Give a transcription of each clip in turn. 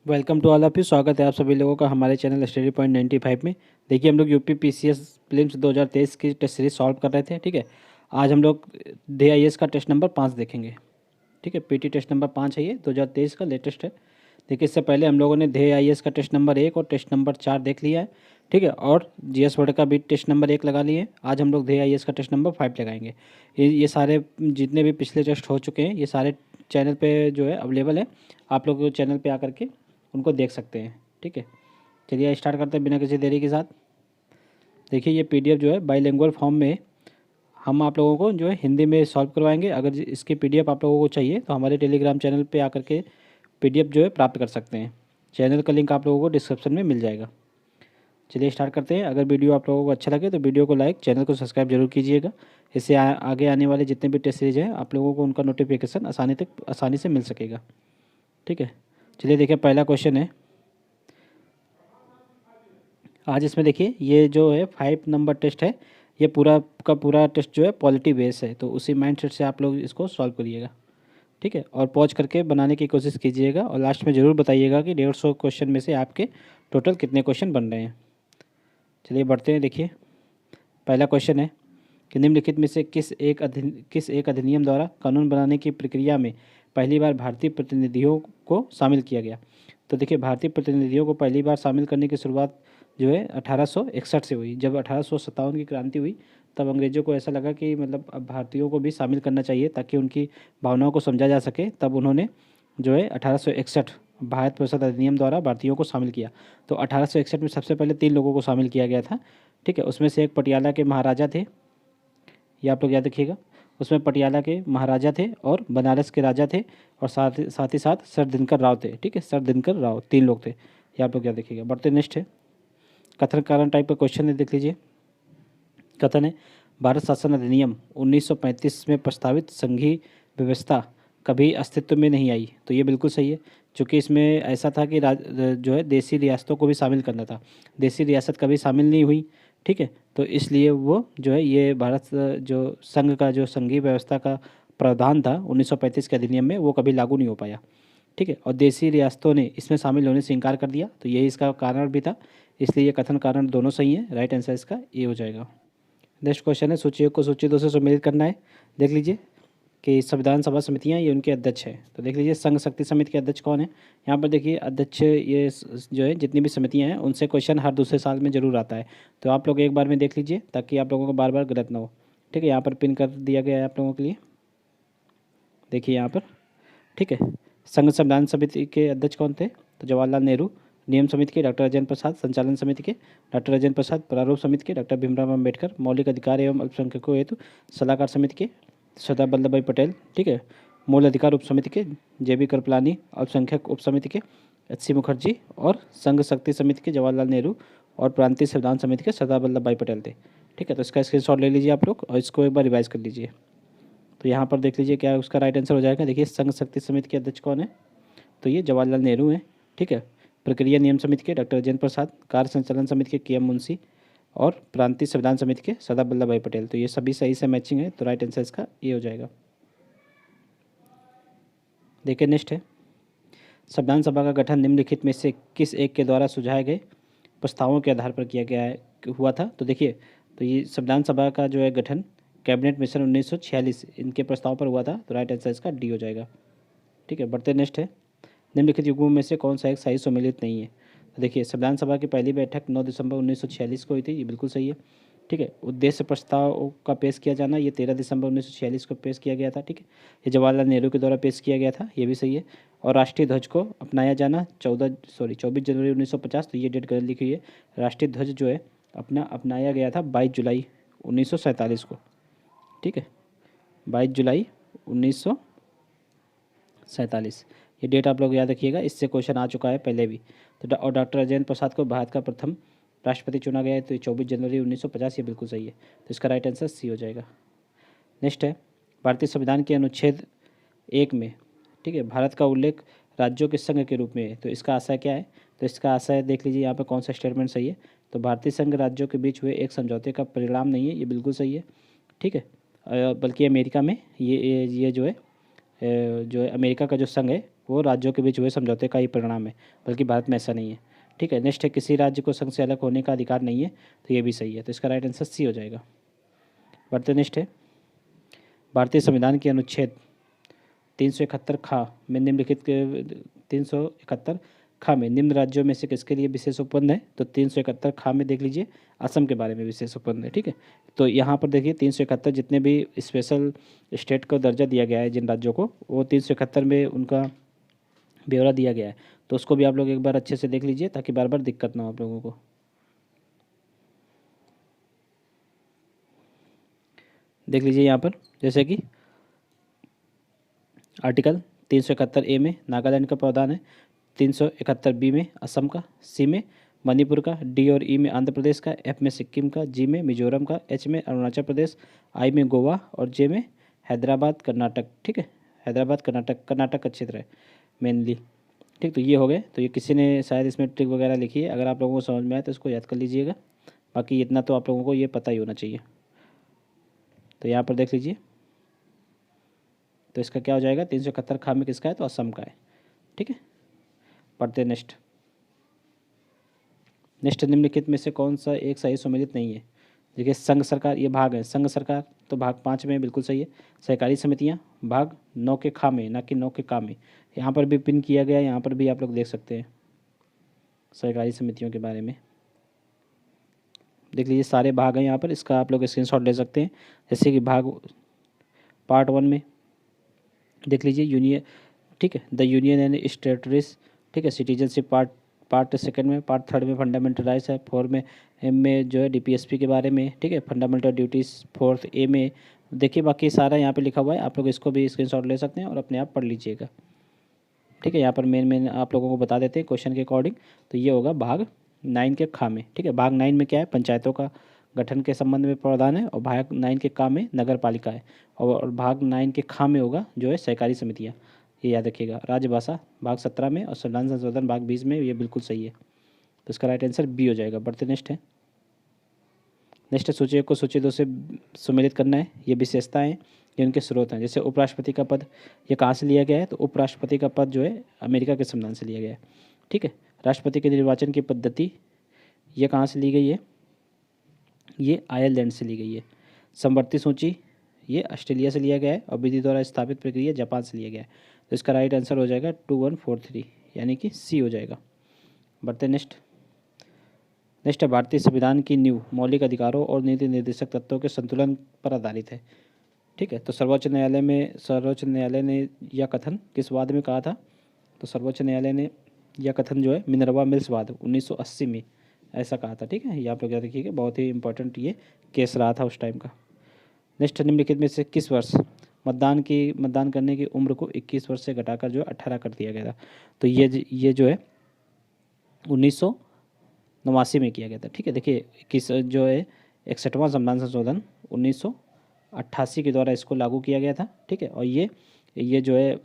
Welcome to all of you. स्वागत है आप सभी लोगों का हमारे चैनल स्टडी पॉइंट 95 में। देखिए, हम लोग यूपी पीसीएस प्रीलिम्स 2023 की टेस्ट सीरीज सॉल्व कर रहे थे। ठीक है, आज हम लोग DIS का टेस्ट नंबर 5 देखेंगे। ठीक है, पीटी टेस्ट नंबर 5 है, ये 2023 का लेटेस्ट है। देखिए, इससे पहले हम लोगों ने DIS का टेस्ट नंबर 1 और टेस्ट नंबर 4 देख लिया है। ठीक है, और GS वर्ड का भी टेस्ट नंबर 1 लगा लिए हैं। आज हम लोग DIS का टेस्ट नंबर 5 लगाएंगे। ये सारे जितने भी पिछले टेस्ट हो चुके हैं, ये सारे चैनल पे जो है अवेलेबल है। आप लोग चैनल पे आकर के उनको देख सकते हैं। ठीक है, चलिए स्टार्ट करते हैं बिना किसी देरी के साथ। देखिए, ये PDF जो है बाईलिंगुअल फॉर्म में हम आप लोगों को जो है हिंदी में सॉल्व करवाएंगे। अगर इसकी PDF आप लोगों को चाहिए तो हमारे टेलीग्राम चैनल पे आकर के PDF जो है प्राप्त कर सकते हैं। चैनल का लिंक आप लोगों को डिस्क्रिप्शन में मिल जाएगा। चलिए स्टार्ट करते हैं। अगर वीडियो आप लोगों को अच्छा लगे तो वीडियो को लाइक, चैनल को सब्सक्राइब जरूर कीजिएगा। इससे आगे आने वाले जितने भी टेस्ट सीरीज हैं आप लोगों को उनका नोटिफिकेशन आसानी से मिल सकेगा। ठीक है, चलिए देखिए, पहला क्वेश्चन है आज। इसमें देखिए, ये जो है 5 नंबर टेस्ट है। ये पूरा का पूरा टेस्ट जो है पॉलिटी बेस है, तो उसी माइंडसेट से आप लोग इसको सॉल्व करिएगा। ठीक है, और पॉज करके बनाने की कोशिश कीजिएगा और लास्ट में ज़रूर बताइएगा कि 150 क्वेश्चन में से आपके टोटल कितने क्वेश्चन बन रहे हैं। चलिए बढ़ते हैं। देखिए, पहला क्वेश्चन है कि निम्नलिखित में से किस एक अधिनियम द्वारा कानून बनाने की प्रक्रिया में पहली बार भारतीय प्रतिनिधियों को शामिल किया गया। तो देखिए, भारतीय प्रतिनिधियों को पहली बार शामिल करने की शुरुआत जो है 1861 से हुई। जब 1857 की क्रांति हुई तब अंग्रेज़ों को ऐसा लगा कि मतलब अब भारतीयों को भी शामिल करना चाहिए ताकि उनकी भावनाओं को समझा जा सके। तब उन्होंने जो है 1861 भारत प्रसाद अधिनियम द्वारा भारतीयों को शामिल किया। तो 1861 में सबसे पहले 3 लोगों को शामिल किया गया था। ठीक है, उसमें से एक पटियाला के महाराजा थे, ये आप लोग याद रखिएगा। उसमें पटियाला के महाराजा थे और बनारस के राजा थे और साथ ही साथ सर दिनकर राव थे। ठीक है, सर दिनकर राव 3 लोग थे, ये आप लोग याद रखिएगा। बढ़ते नेक्स्ट है, कथन कारण टाइप का क्वेश्चन है, देख लीजिए। कथन है, भारत शासन अधिनियम 1935 में प्रस्तावित संघीय व्यवस्था कभी अस्तित्व में नहीं आई। तो ये बिल्कुल सही है, क्योंकि इसमें ऐसा था कि जो है देसी रियासतों को भी शामिल करना था। देसी रियासत कभी शामिल नहीं हुई। ठीक है, तो इसलिए वो जो है ये भारत जो संघ का जो संघीय व्यवस्था का प्रावधान था 1935 के अधिनियम में, वो कभी लागू नहीं हो पाया। ठीक है, और देसी रियासतों ने इसमें शामिल होने से इनकार कर दिया, तो यही इसका कारण भी था। इसलिए ये कथन कारण दोनों सही है। राइट आंसर इसका ये हो जाएगा। नेक्स्ट क्वेश्चन है, सूची एक को सूची दो से सम्मिलित करना है। देख लीजिए कि संविधान सभा समितियां ये उनके अध्यक्ष हैं। तो देख लीजिए, संघ शक्ति समिति के अध्यक्ष कौन है। यहाँ पर देखिए अध्यक्ष, ये जो है जितनी भी समितियां हैं उनसे क्वेश्चन हर दूसरे साल में जरूर आता है। तो आप लोग एक बार में देख लीजिए ताकि आप लोगों को बार बार गलत ना हो। ठीक है, यहाँ पर पिन कर दिया गया है आप लोगों के लिए, देखिए यहाँ पर। ठीक है, संघ संविधान समिति के अध्यक्ष कौन थे, तो जवाहरलाल नेहरू। नियम समिति के डॉक्टर राजेंद्र प्रसाद। संचालन समिति के डॉक्टर राजेंद्र प्रसाद। प्रारूप समिति के डॉक्टर भीमराव अम्बेडकर। मौलिक अधिकार एवं अल्पसंख्यकों हेतु सलाहकार समिति के सरदार वल्लभ भाई पटेल। ठीक है, मूल अधिकार उप समिति के JB कृपलानी। अल्पसंख्यक उप समिति के HC मुखर्जी। और संघ शक्ति समिति के जवाहरलाल नेहरू। और प्रांतीय संविधान समिति के सरदार वल्लभ भाई पटेल थे। ठीक है, तो इसका स्क्रीनशॉट ले लीजिए आप लोग और इसको एक बार रिवाइज कर लीजिए। तो यहाँ पर देख लीजिए क्या उसका राइट आंसर हो जाएगा। देखिए, संघ शक्ति समिति के अध्यक्ष कौन है, तो ये जवाहरलाल नेहरू हैं। ठीक है, प्रक्रिया नियम समिति के डॉक्टर राजेंद्र प्रसाद। कार्य संचालन समिति के KM मुंशी। और प्रांतीय संविधान समिति के सरदार वल्लभ भाई पटेल। तो ये सभी सही से मैचिंग है, तो राइट आंसर इसका ये हो जाएगा। देखिए नेक्स्ट है, संविधान सभा का गठन निम्नलिखित में से किस एक के द्वारा सुझाए गए प्रस्तावों के आधार पर किया गया है हुआ था। तो देखिए, तो ये संविधान सभा का जो है गठन कैबिनेट मिशन 1946 इनके प्रस्ताव पर हुआ था। तो राइट आंसर इसका D हो जाएगा। ठीक है, बढ़ते नेक्स्ट है, निम्नलिखित युग्मों में से कौन सा एक सही सम्मिलित नहीं है। तो देखिए, संविधान सभा की पहली बैठक 9 दिसंबर 1946 को हुई थी, ये बिल्कुल सही है। ठीक है, उद्देश्य प्रस्ताव का पेश किया जाना, ये 13 दिसंबर 1946 को पेश किया गया था। ठीक है, ये जवाहरलाल नेहरू के द्वारा पेश किया गया था, ये भी सही है। और राष्ट्रीय ध्वज को अपनाया जाना 24 जनवरी 1950, तो ये डेट गलत लिखी हुई है। राष्ट्रीय ध्वज जो है अपनाया गया था 22 जुलाई 1947 को। ठीक है, 22 जुलाई 1947, ये डेट आप लोग याद रखिएगा, इससे क्वेश्चन आ चुका है पहले भी। तो और डॉक्टर राजेंद्र प्रसाद को भारत का प्रथम राष्ट्रपति चुना गया है, तो 24 जनवरी 1950, ये बिल्कुल सही है। तो इसका राइट आंसर C हो जाएगा। नेक्स्ट है, भारतीय संविधान के अनुच्छेद 1 में, ठीक है, भारत का उल्लेख राज्यों के संघ के रूप में है। तो इसका आशय क्या है, तो इसका आशय देख लीजिए यहाँ पर कौन सा स्टेटमेंट सही है। तो भारतीय संघ राज्यों के बीच हुए एक समझौते का परिणाम नहीं है, ये बिल्कुल सही है। ठीक है, बल्कि अमेरिका में ये जो है अमेरिका का जो संघ है वो राज्यों के बीच हुए समझौते का ही परिणाम है, बल्कि भारत में ऐसा नहीं है। ठीक है, नेक्स्ट है किसी राज्य को संघ से अलग होने का अधिकार नहीं है, तो ये भी सही है, तो इसका राइट आंसर सी हो जाएगा। बढ़ते नेक्स्ट है भारतीय संविधान के अनुच्छेद 371 खा में निम्नलिखित के 371 खा में निम्न राज्यों में से किसके लिए विशेष उपबंध है, तो 371 खा में देख लीजिए असम के बारे में विशेष उपबंध है। ठीक है, तो यहाँ पर देखिए 371 जितने भी स्पेशल स्टेट को दर्जा दिया गया है जिन राज्यों को, वो 371 में उनका ब्यौरा दिया गया है, तो उसको भी आप लोग एक बार अच्छे से देख लीजिए ताकि बार बार दिक्कत ना हो आप लोगों को। देख लीजिए यहाँ पर जैसे कि आर्टिकल 371 ए में नागालैंड का प्रावधान है, 371 बी में असम का, सी में मणिपुर का, डी और ई में आंध्र प्रदेश का, एफ में सिक्किम का, जी में मिजोरम का, एच में अरुणाचल प्रदेश, आई में गोवा और जे में हैदराबाद कर्नाटक। ठीक है, हैदराबाद कर्नाटक का क्षेत्र है मेनली। ठीक, तो ये हो गए। तो ये किसी ने शायद इसमें ट्रिक वगैरह लिखी है, अगर आप लोगों को समझ में आए तो इसको याद कर लीजिएगा, बाकी इतना तो आप लोगों को ये पता ही होना चाहिए। तो यहाँ पर देख लीजिए, तो इसका क्या हो जाएगा, 371 खा में किसका है, तो असम का है। ठीक है, पढ़ते नेक्स्ट। निम्नलिखित में से कौन सा एक सही सुमेलित नहीं है। देखिए संघ सरकार, ये भाग है संघ सरकार, तो भाग 5 में बिल्कुल सही है। सहकारी समितियाँ भाग 9 के खा में, ना कि 9 के का में। यहाँ पर भी पिन किया गया है, यहाँ पर भी आप लोग देख सकते हैं सहकारी समितियों के बारे में। देख लीजिए सारे भाग हैं यहाँ पर, इसका आप लोग स्क्रीनशॉट ले सकते हैं। जैसे कि भाग पार्ट 1 में देख लीजिए यूनियन, ठीक है, द यूनियन एंड टेरिटरीज। ठीक है, सिटीजनशिप पार्ट सेकंड में, पार्ट थर्ड में फंडामेंटल राइट्स है, 4 में एम में जो है डीपीएसपी के बारे में। ठीक है, फंडामेंटल ड्यूटीज़ 4th ए में। देखिए बाकी सारा यहाँ पे लिखा हुआ है, आप लोग इसको भी स्क्रीनशॉट ले सकते हैं और अपने आप पढ़ लीजिएगा। ठीक है, यहाँ पर मेन आप लोगों को बता देते हैं क्वेश्चन के अकॉर्डिंग। तो ये होगा भाग 9 के खा में। ठीक है, भाग 9 में क्या है, पंचायतों का गठन के संबंध में प्रावधान है, और भाग 9 के का में नगर पालिका है, और भाग 9 के खा में होगा जो है सहकारी समितियाँ। ये याद रखिएगा। राजभाषा भाग 17 में, और संविधान संशोधन भाग 20 में। ये बिल्कुल सही है, तो इसका राइट आंसर बी हो जाएगा। बढ़ते नेक्स्ट है। नेक्स्ट सूची एक को सूची 2 से सम्मिलित करना है। ये विशेषताएं, ये उनके स्रोत हैं। जैसे उपराष्ट्रपति का पद, ये कहाँ से लिया गया है, तो उपराष्ट्रपति का पद जो है अमेरिका के संविधान से लिया गया है। ठीक है, राष्ट्रपति के निर्वाचन की पद्धति, ये कहाँ से ली गई है, ये आयरलैंड से ली गई है। समवर्ती सूची, ये ऑस्ट्रेलिया से लिया गया है, और विधि द्वारा स्थापित प्रक्रिया जापान से लिया गया है। तो इसका राइट आंसर हो जाएगा 2143, यानी कि सी हो जाएगा। बढ़ते नेक्स्ट है भारतीय संविधान की नींव मौलिक अधिकारों और नीति निर्देशक तत्वों के संतुलन पर आधारित है। ठीक है, तो सर्वोच्च न्यायालय ने यह कथन किस वाद में कहा था, तो सर्वोच्च न्यायालय ने यह कथन जो है मिनर्वा मिल्स वाद 1980 में ऐसा कहा था। ठीक है, ये आप लोग याद रखिएगा, बहुत ही इंपॉर्टेंट ये केस रहा था उस टाइम का। नेक्स्ट, निम्नलिखित में से किस वर्ष मतदान करने की उम्र को 21 वर्ष से घटाकर जो है 18 कर दिया गया था, तो ये जो है 1989 में किया गया था। ठीक है, देखिए किस जो है 61वां संविधान संशोधन 1988 के द्वारा इसको लागू किया गया था। ठीक है, और ये जो है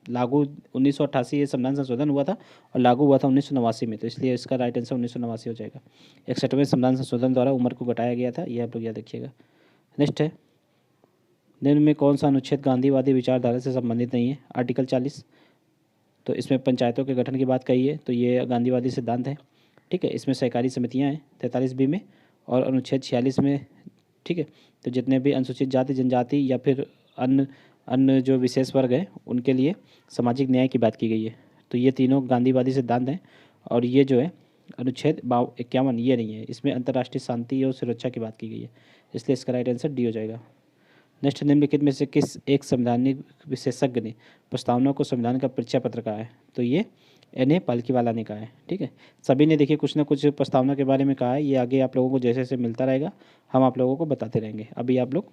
लागू 1988 ये संविधान संशोधन हुआ था, और लागू हुआ था 1989 में, तो इसलिए इसका राइट आंसर 1989 हो जाएगा। 61वें संविधान संशोधन द्वारा उम्र को घटाया गया था, ये आप लोग याद रखिएगा। नेक्स्ट है, निम्न में कौन सा अनुच्छेद गांधीवादी विचारधारा से संबंधित नहीं है। आर्टिकल 40, तो इसमें पंचायतों के गठन की बात कही है, तो ये गांधीवादी सिद्धांत है। ठीक है, इसमें सहकारी समितियां हैं 43 बी में, और अनुच्छेद 46 में। ठीक है, तो जितने भी अनुसूचित जाति जनजाति या फिर अन्य जो विशेष वर्ग हैं उनके लिए सामाजिक न्याय की बात की गई है, तो ये तीनों गांधीवादी सिद्धांत हैं। और ये जो है अनुच्छेद 51 ये नहीं है, इसमें अंतर्राष्ट्रीय शांति और सुरक्षा की बात की गई है, इसलिए इसका राइट आंसर डी हो जाएगा। नेक्स्ट, निम्नलिखित में से किस एक संवैधानिक विशेषज्ञ ने प्रस्तावना को संविधान का परिचय पत्र कहा है, तो ये एन ए पालकीवाला ने कहा है। ठीक है, सभी ने देखिए कुछ ना कुछ प्रस्तावना के बारे में कहा है, ये आगे आप लोगों को जैसे जैसे मिलता रहेगा हम आप लोगों को बताते रहेंगे। अभी आप लोग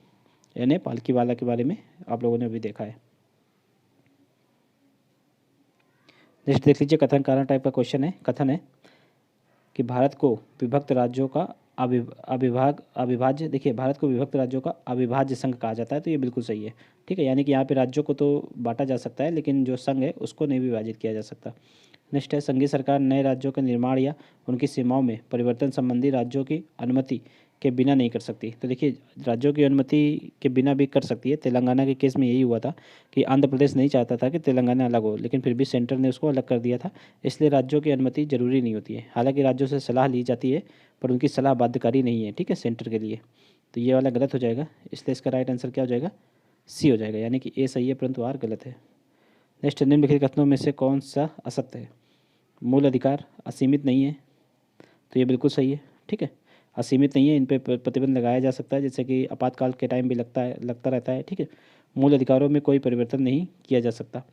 एन ए पालकीवाला के बारे में आप लोगों ने अभी देखा है। नेक्स्ट देख लीजिए, कथन कारण टाइप का क्वेश्चन है। कथन है कि भारत को विभक्त राज्यों का अविभाज्य, देखिए भारत को विभक्त राज्यों का अविभाज्य संघ कहा जाता है, तो ये बिल्कुल सही है। ठीक है, यानी कि यहाँ पे राज्यों को तो बांटा जा सकता है, लेकिन जो संघ है उसको नहीं विभाजित किया जा सकता। नेक्स्ट है, संघीय सरकार नए राज्यों के निर्माण या उनकी सीमाओं में परिवर्तन संबंधी राज्यों की अनुमति के बिना नहीं कर सकती। तो देखिए राज्यों की अनुमति के बिना भी कर सकती है। तेलंगाना के केस में यही हुआ था कि आंध्र प्रदेश नहीं चाहता था कि तेलंगाना अलग हो, लेकिन फिर भी सेंटर ने उसको अलग कर दिया था। इसलिए राज्यों की अनुमति जरूरी नहीं होती है। हालांकि राज्यों से सलाह ली जाती है, पर उनकी सलाह बाध्यकारी नहीं है, ठीक है, सेंटर के लिए। तो ये वाला गलत हो जाएगा, इसलिए इसका राइट आंसर क्या हो जाएगा, सी हो जाएगा, यानी कि ए सही है परंतु आर गलत है। नेक्स्ट, निम्नलिखित कथनों में से कौन सा असत्य है। मूल अधिकार असीमित नहीं है, तो ये बिल्कुल सही है, ठीक है। असीमित नहीं है, इन पे प्रतिबंध लगाया जा सकता है, जैसे कि आपातकाल के टाइम भी लगता रहता है, ठीक है। मूल अधिकारों में कोई परिवर्तन नहीं किया जा सकता,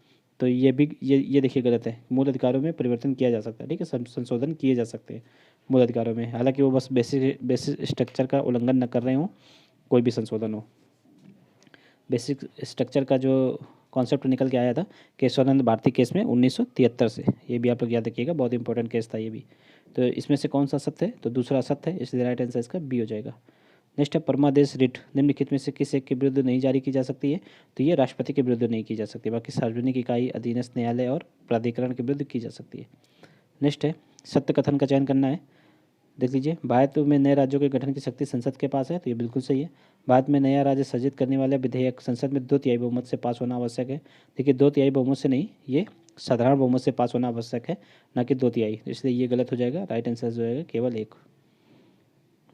तो ये भी ये देखिए गलत है। मूल अधिकारों में परिवर्तन किया जा सकता है, ठीक है, संशोधन किए जा सकते हैं मूल अधिकारों में, हालांकि वो बस बेसिक स्ट्रक्चर का उल्लंघन न कर रहे हों, कोई भी संशोधन हो। बेसिक स्ट्रक्चर का जो कॉन्सेप्ट निकल के आया था केशवानंद भारती केस में 1973 से, ये भी आप लोग याद रखिएगा, बहुत इंपॉर्टेंट केस था ये भी। तो इसमें से कौन सा सत्य है, तो दूसरा सत्य है, इसलिए राइट आंसर इसका बी हो जाएगा। नेक्स्ट है, परमादेश रिट निम्नलिखित में से किस एक के विरुद्ध नहीं जारी की जा सकती है, तो ये राष्ट्रपति के विरुद्ध नहीं की जा सकती, बाकी सार्वजनिक इकाई, अधीनस्थ न्यायालय और प्राधिकरण के विरुद्ध की जा सकती है। नेक्स्ट है, सत्य कथन का चयन करना है। देख लीजिए, भारत में नए राज्यों के गठन की शक्ति संसद के पास है, तो ये बिल्कुल सही है। भारत में नया राज्य सृजित करने वाले विधेयक संसद में 2/3 बहुमत से पास होना आवश्यक है। देखिए 2/3 बहुमत से नहीं, ये साधारण बहुमत से पास होना आवश्यक है, ना कि 2/3, इसलिए ये गलत हो जाएगा। राइट आंसर जो जाएगा केवल एक।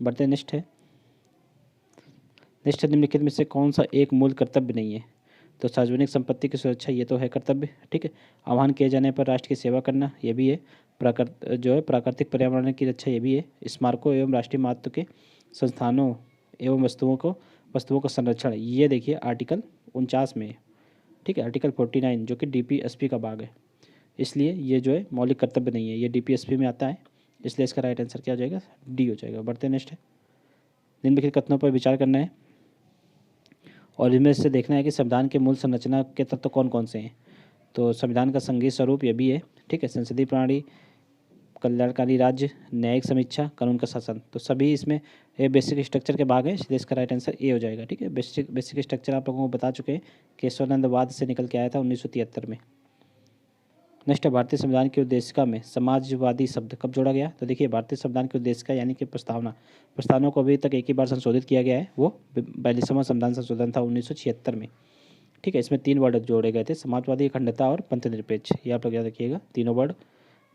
बढ़ते नेक्स्ट है, निम्नलिखित में से कौन सा एक मूल कर्तव्य नहीं है, तो सार्वजनिक संपत्ति की सुरक्षा, ये तो है कर्तव्य, ठीक है। आह्वान किए जाने पर राष्ट्र की सेवा करना, ये भी है। प्राकृतिक पर्यावरण की रक्षा, ये भी है। स्मारकों एवं राष्ट्रीय महत्व के संस्थानों एवं वस्तुओं का संरक्षण, ये देखिए आर्टिकल 49 में है, ठीक है। आर्टिकल 49 जो कि DPSP का भाग है, इसलिए ये जो है मौलिक कर्तव्य नहीं है, ये DPSP में आता है, इसलिए इसका राइट आंसर क्या हो जाएगा, डी हो जाएगा। बढ़ते नेक्स्ट है, निम्नलिखित कथनों पर विचार करना है और इनमें से देखना है कि संविधान के मूल संरचना के तत्व कौन कौन से हैं। तो संविधान का संघीय स्वरूप ये भी है, ठीक है। संसदीय प्रणाली, कल्याणकारी राज्य, न्यायिक समीक्षा, कानून का शासन, तो सभी इसमें ये बेसिक स्ट्रक्चर के भाग है, इसलिए इसका राइट आंसर ए हो जाएगा, ठीक है। बेसिक स्ट्रक्चर आप लोगों को बता चुके हैं, केशवानंद वाद से निकल के आया था 1973 में। नेक्स्ट है, भारतीय संविधान की उद्देशिका में समाजवादी शब्द कब जोड़ा गया, तो देखिए भारतीय संविधान की उद्देशिका यानी कि प्रस्तावना को अभी तक एक ही बार संशोधित किया गया है, वो 42वां संविधान संशोधन था 1976 में, ठीक है। इसमें 3 वर्ड जोड़े गए थे, समाजवादी, अखंडता और पंथनिरपेक्ष, ये आप लोग याद रखिएगा, तीनों वर्ड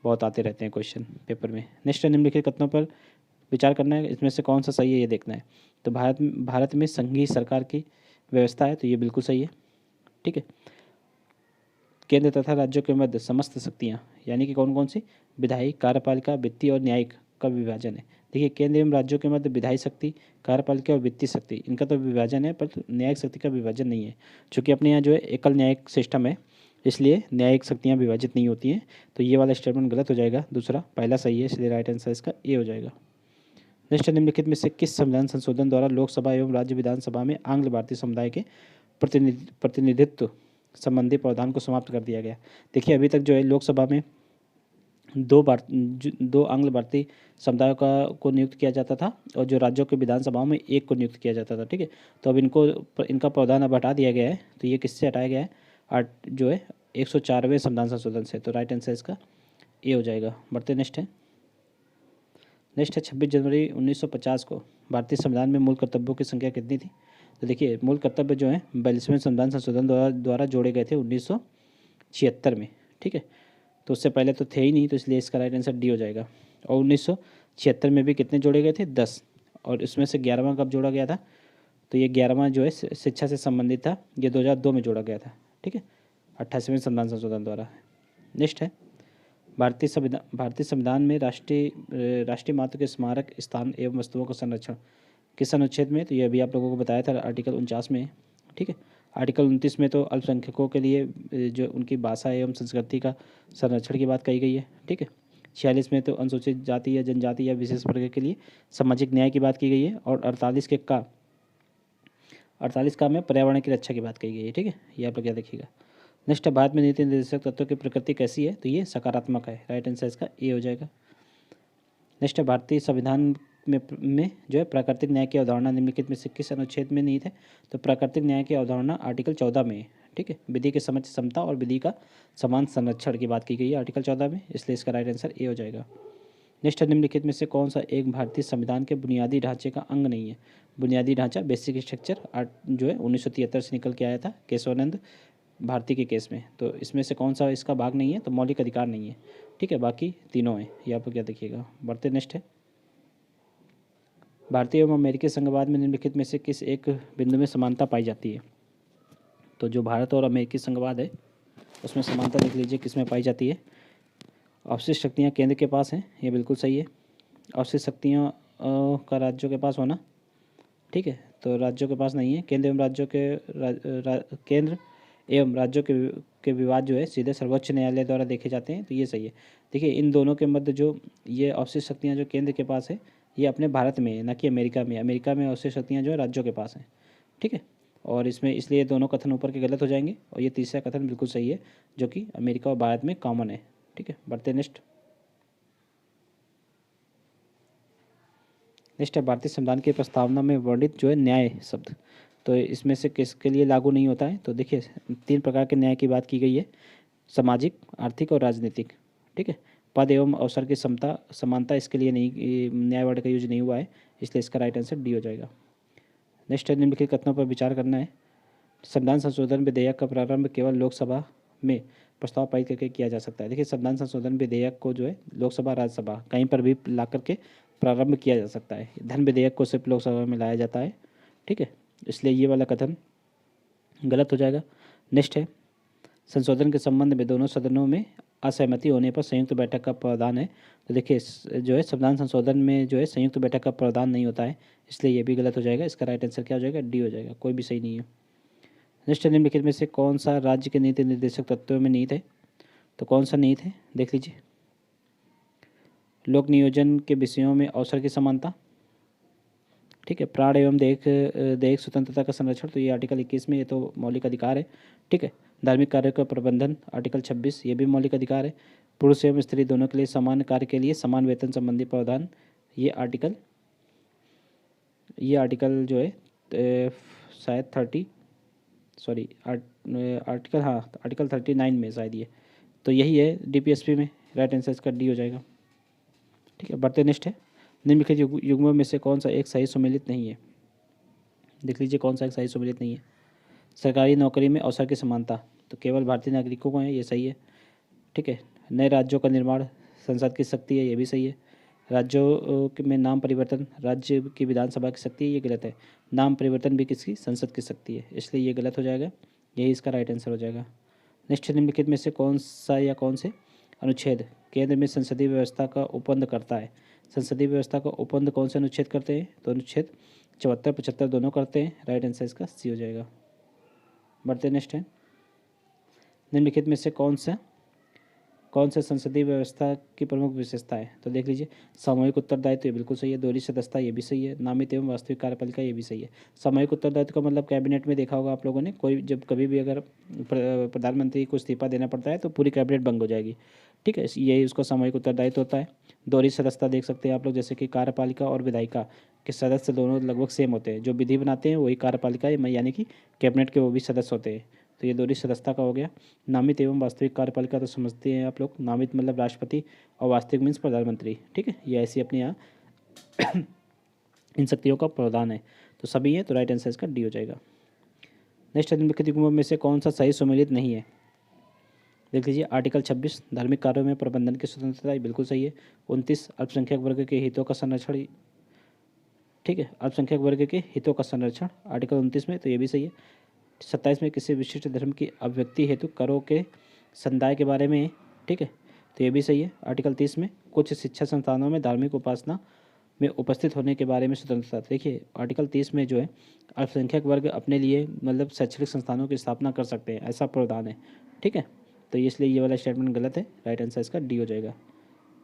बहुत आते रहते हैं क्वेश्चन पेपर में। नेक्स्ट, निम्नलिखित कथनों पर विचार करना है, इसमें से कौन सा सही है ये देखना है। तो भारत में संघीय सरकार की व्यवस्था है, तो ये बिल्कुल सही है, ठीक है। केंद्र तथा राज्यों के मध्य समस्त शक्तियाँ, यानी कि कौन कौन सी, विधायी, कार्यपालिका, वित्तीय और न्यायिक का विभाजन है। देखिए केंद्र एवं राज्यों के मध्य विधायी शक्ति, कार्यपालिका और वित्तीय शक्ति, इनका तो विभाजन है, पर न्यायिक शक्ति का विभाजन नहीं है। चूँकि अपने यहाँ जो है एकल न्यायिक सिस्टम है, इसलिए न्यायिक शक्तियाँ विभाजित नहीं होती हैं, तो ये वाला स्टेटमेंट गलत हो जाएगा, दूसरा पहला सही है, इसलिए राइट आंसर इसका ए हो जाएगा। नेक्स्ट, निम्नलिखित में से किस संविधान संशोधन द्वारा लोकसभा एवं राज्य विधानसभा में आंग्ल भारतीय समुदाय के प्रतिनिधित्व संबंधी प्रावधान को समाप्त कर दिया गया। देखिए अभी तक जो है लोकसभा में दो आंग्ल भारतीय समुदायों को नियुक्त किया जाता था, और जो राज्यों के विधानसभाओं में एक को नियुक्त किया जाता था, ठीक है। तो अब इनका प्रावधान अब हटा दिया गया है, तो ये किससे हटाया गया है, जो है 104वें संविधान संशोधन से, तो राइट आंसर इसका ए हो जाएगा। बढ़ते नेक्स्ट है, 26 जनवरी 1950 को भारतीय संविधान में मूल कर्तव्यों की संख्या कितनी थी, तो देखिए मूल कर्तव्य जो है 42वें संविधान संशोधन द्वारा जोड़े गए थे 1976 में, ठीक है। तो उससे पहले तो थे ही नहीं, तो इसलिए इसका राइट आंसर डी हो जाएगा। और 1976 में भी कितने जोड़े गए थे, 10, और इसमें से 11वां कब जोड़ा गया था, तो ये 11वां जो है शिक्षा से संबंधित था, ये 2002 में जोड़ा गया था, ठीक है, 28वें संविधान संशोधन द्वारा। नेक्स्ट है, भारतीय संविधान में राष्ट्रीय महत्व के स्मारक, स्थान एवं वस्तुओं का संरक्षण किस अनुच्छेद में, तो ये अभी आप लोगों को बताया था, आर्टिकल 49 में, ठीक है। आर्टिकल 29 में तो अल्पसंख्यकों के लिए जो उनकी भाषा एवं संस्कृति का संरक्षण की बात कही गई है, ठीक है। 46 में तो अनुसूचित जाति या जनजाति या विशेष वर्ग के लिए सामाजिक न्याय की बात की गई है, और 48 का में पर्यावरण की रक्षा की बात कही गई है, ठीक है, ये आप लोग याद रखिएगा। नेक्स्ट है, भारत में नीति निर्देशक तत्वों की प्रकृति कैसी है, तो ये सकारात्मक है, राइट आंसर इसका ए हो जाएगा। नेक्स्ट है, भारतीय संविधान में जो है प्राकृतिक न्याय की अवधारणा निम्नलिखित में से किस अनुच्छेद में नहीं थे, तो प्राकृतिक न्याय की अवधारणा आर्टिकल 14 में है, ठीक है। विधि के समक्ष समता और विधि का समान संरक्षण की बात की गई है आर्टिकल 14 में, इसलिए इसका राइट आंसर ए हो जाएगा। नेक्स्ट है, निम्नलिखित में से कौन सा एक भारतीय संविधान के बुनियादी ढांचे का अंग नहीं है? बुनियादी ढांचा, बेसिक स्ट्रक्चर, जो है 1973 से निकल के आया था केशवानंद भारती के केस में। तो इसमें से कौन सा इसका भाग नहीं है? तो मौलिक अधिकार नहीं है। ठीक है, बाकी तीनों हैं। ये आपको क्या देखिएगा। बढ़ते नेक्स्ट है, भारतीय एवं अमेरिकी संघवाद में निम्नलिखित में से किस एक बिंदु में समानता पाई जाती है? तो जो भारत और अमेरिकी संघवाद है उसमें समानता देख लीजिए किस में पाई जाती है। अवशिष्ट शक्तियाँ केंद्र के पास हैं, ये बिल्कुल सही है। अवशिष्ट शक्तियों का राज्यों के पास होना, ठीक है, तो राज्यों के पास नहीं है। केंद्र एवं राज्यों के केंद्र एवं राज्यों के विवाद जो है सीधे सर्वोच्च न्यायालय द्वारा देखे जाते हैं, तो ये सही है। देखिए, इन दोनों के मध्य जो ये अवशिष्ट शक्तियाँ जो केंद्र के पास है, ये अपने भारत में है, न कि अमेरिका में। अमेरिका में अवशिष्ट शक्तियाँ जो है राज्यों के पास हैं, ठीक है। और इसमें इसलिए दोनों कथन ऊपर के गलत हो जाएंगे, और ये तीसरा कथन बिल्कुल सही है, जो कि अमेरिका और भारत में कॉमन है, ठीक है। बढ़ते नेक्स्ट है, भारतीय संविधान की प्रस्तावना में वर्णित जो है न्याय शब्द, तो इसमें से किसके लिए लागू नहीं होता है? तो देखिए, 3 प्रकार के न्याय की बात की गई है, सामाजिक, आर्थिक और राजनीतिक, ठीक है। पद एवं अवसर की समता समानता, इसके लिए नहीं, न्याय वर्ड का यूज नहीं हुआ है, इसलिए इसका राइट आंसर डी हो जाएगा। नेक्स्ट है, निम्नलिखित कथनों पर विचार करना है। संविधान संशोधन विधेयक का प्रारंभ केवल लोकसभा में प्रस्ताव पारित करके किया जा सकता है। देखिए, संविधान संशोधन विधेयक को जो है लोकसभा, राज्यसभा कहीं पर भी ला करके प्रारंभ किया जा सकता है। धन विधेयक को सिर्फ लोकसभा में लाया जाता है, ठीक है, इसलिए ये वाला कथन गलत हो जाएगा। नेक्स्ट है, संशोधन के संबंध में दोनों सदनों में असहमति होने पर संयुक्त बैठक का प्रावधान है। तो देखिए, जो है संविधान संशोधन में जो है संयुक्त बैठक का प्रावधान नहीं होता है, इसलिए ये भी गलत हो जाएगा। इसका राइट आंसर क्या हो जाएगा? डी हो जाएगा, कोई भी सही नहीं है। नेक्स्ट, निम्नलिखित में से कौन सा राज्य के नीति निर्देशक तत्वों में निहित है? तो कौन सा निहित है? देख लीजिए, लोक नियोजन के विषयों में अवसर की समानता, ठीक है, प्राण एवं दैहिक स्वतंत्रता का संरक्षण, तो ये आर्टिकल 21 में, ये तो मौलिक अधिकार है, ठीक है। धार्मिक कार्यों का प्रबंधन, आर्टिकल 26, ये भी मौलिक अधिकार है। पुरुष एवं स्त्री दोनों के लिए समान कार्य के लिए समान वेतन संबंधी प्रावधान, ये आर्टिकल जो है शायद 30, सॉरी आर्टिकल, हाँ, आर्टिकल 39 में शायद ये, तो यही है डीपीएसपी में। राइट आंसर इसका डी हो जाएगा, ठीक है। बढ़ते नेक्स्ट है, निम्नलिखित युग्मों में से कौन सा एक सही सुमेलित नहीं है? देख लीजिए, कौन सा एक सही सुमेलित नहीं है। सरकारी नौकरी में अवसर की समानता, तो केवल भारतीय नागरिकों को है, ये सही है, ठीक है। नए राज्यों का निर्माण संसद की शक्ति है, ये भी सही है। राज्यों में नाम परिवर्तन राज्य की विधानसभा की शक्ति है, ये गलत है। नाम परिवर्तन भी किसकी? संसद की शक्ति है, इसलिए ये गलत हो जाएगा, यही इसका राइट आंसर हो जाएगा। नेक्स्ट, निम्नलिखित में से कौन सा या कौन से अनुच्छेद केंद्र में संसदीय व्यवस्था का उपबंध करता है? संसदीय व्यवस्था का उपबंध कौन से अनुच्छेद करते हैं? तो अनुच्छेद 74, 75 दोनों करते हैं। राइट आंसर इसका सी हो जाएगा। बढ़ते नेक्स्ट है, निम्नलिखित में से कौन से संसदीय व्यवस्था की प्रमुख विशेषता है? तो देख लीजिए, सामूहिक उत्तरदायित्व, ये बिल्कुल सही है। दोहरी सदस्यता, ये भी सही है। नामित एवं वास्तविक कार्यपालिका, ये भी सही है। सामूहिक उत्तरदायित्व का मतलब कैबिनेट में देखा होगा आप लोगों ने, कोई जब कभी भी अगर प्रधानमंत्री को इस्तीफा देना पड़ता है तो पूरी कैबिनेट भंग हो जाएगी, ठीक है, यही उसका सामूहिक उत्तरदायित्व होता है। दोहरी सदस्यता देख सकते हैं आप लोग, जैसे कि कार्यपालिका और विधायिका के सदस्य दोनों लगभग सेम होते हैं। जो विधि बनाते हैं वही कार्यपालिका यानी कि कैबिनेट के वो भी सदस्य होते हैं, तो ये दोहरी सदस्यता का हो गया। नामित एवं वास्तविक कार्यपालिका तो समझते हैं आप लोग, नामित मतलब राष्ट्रपति और वास्तविक मीन्स प्रधानमंत्री, ठीक है, ये ऐसी अपने यहाँ इन शक्तियों का प्रावधान है, तो सभी है, तो राइट आंसर इसका डी हो जाएगा। नेक्स्ट, निम्नलिखित युग्मों में से कौन सा सही सुमेलित नहीं है? देख लीजिए, आर्टिकल 26 धार्मिक कार्यों में प्रबंधन की स्वतंत्रता, ये बिल्कुल सही है। 29 अल्पसंख्यक वर्ग के हितों का संरक्षण, ठीक है, अल्पसंख्यक वर्ग के हितों का संरक्षण आर्टिकल 29 में, तो ये भी सही है। 27 में किसी विशिष्ट धर्म की अभिव्यक्ति हेतु करों के समुदाय के बारे में, ठीक है, तो ये भी सही है। आर्टिकल 30 में कुछ शिक्षा संस्थानों में धार्मिक उपासना में उपस्थित होने के बारे में स्वतंत्रता। देखिए, आर्टिकल 30 में जो है अल्पसंख्यक वर्ग अपने लिए मतलब शैक्षणिक संस्थानों की स्थापना कर सकते हैं, ऐसा प्रावधान है, ठीक है, तो इसलिए ये वाला स्टेटमेंट गलत है। राइट आंसर इसका डी हो जाएगा।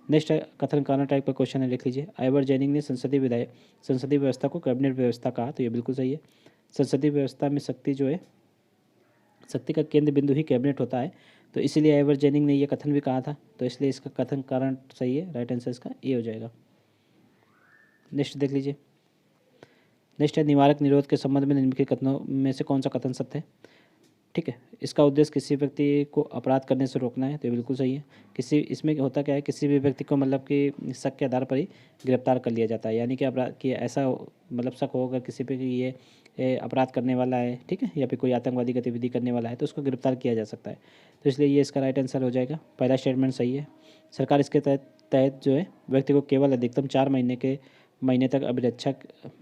नेक्स्ट है, कथन कारण टाइप का क्वेश्चन है, लिख लीजिए। आइवर जेनिंग ने संसदीय व्यवस्था को कैबिनेट व्यवस्था कहा, तो ये बिल्कुल सही है। संसदीय व्यवस्था में शक्ति जो है, शक्ति का केंद्र बिंदु ही कैबिनेट होता है, तो इसीलिए आइवर जेनिंग ने यह कथन भी कहा था, तो इसलिए इसका कथन कारण सही है। राइट आंसर इसका ए हो जाएगा। नेक्स्ट देख लीजिए, नेक्स्ट है, निवारक निरोध के संबंध में निम्नलिखित कथनों में से कौन सा कथन सत्य है? ठीक है। इसका उद्देश्य किसी व्यक्ति को अपराध करने से रोकना है, तो ये बिल्कुल सही है। किसी इसमें होता क्या है, किसी भी व्यक्ति को मतलब कि शक के आधार पर ही गिरफ्तार कर लिया जाता है, यानी कि अपराध कि ऐसा मतलब शक होगा किसी पे कि ये अपराध करने वाला है, ठीक है, या फिर कोई आतंकवादी गतिविधि करने वाला है, तो उसको गिरफ्तार किया जा सकता है। तो इसलिए ये इसका राइट आंसर हो जाएगा। पहला स्टेटमेंट सही है। सरकार इसके तहत तहत जो है व्यक्ति को केवल अधिकतम 4 महीने तक अभिरक्षा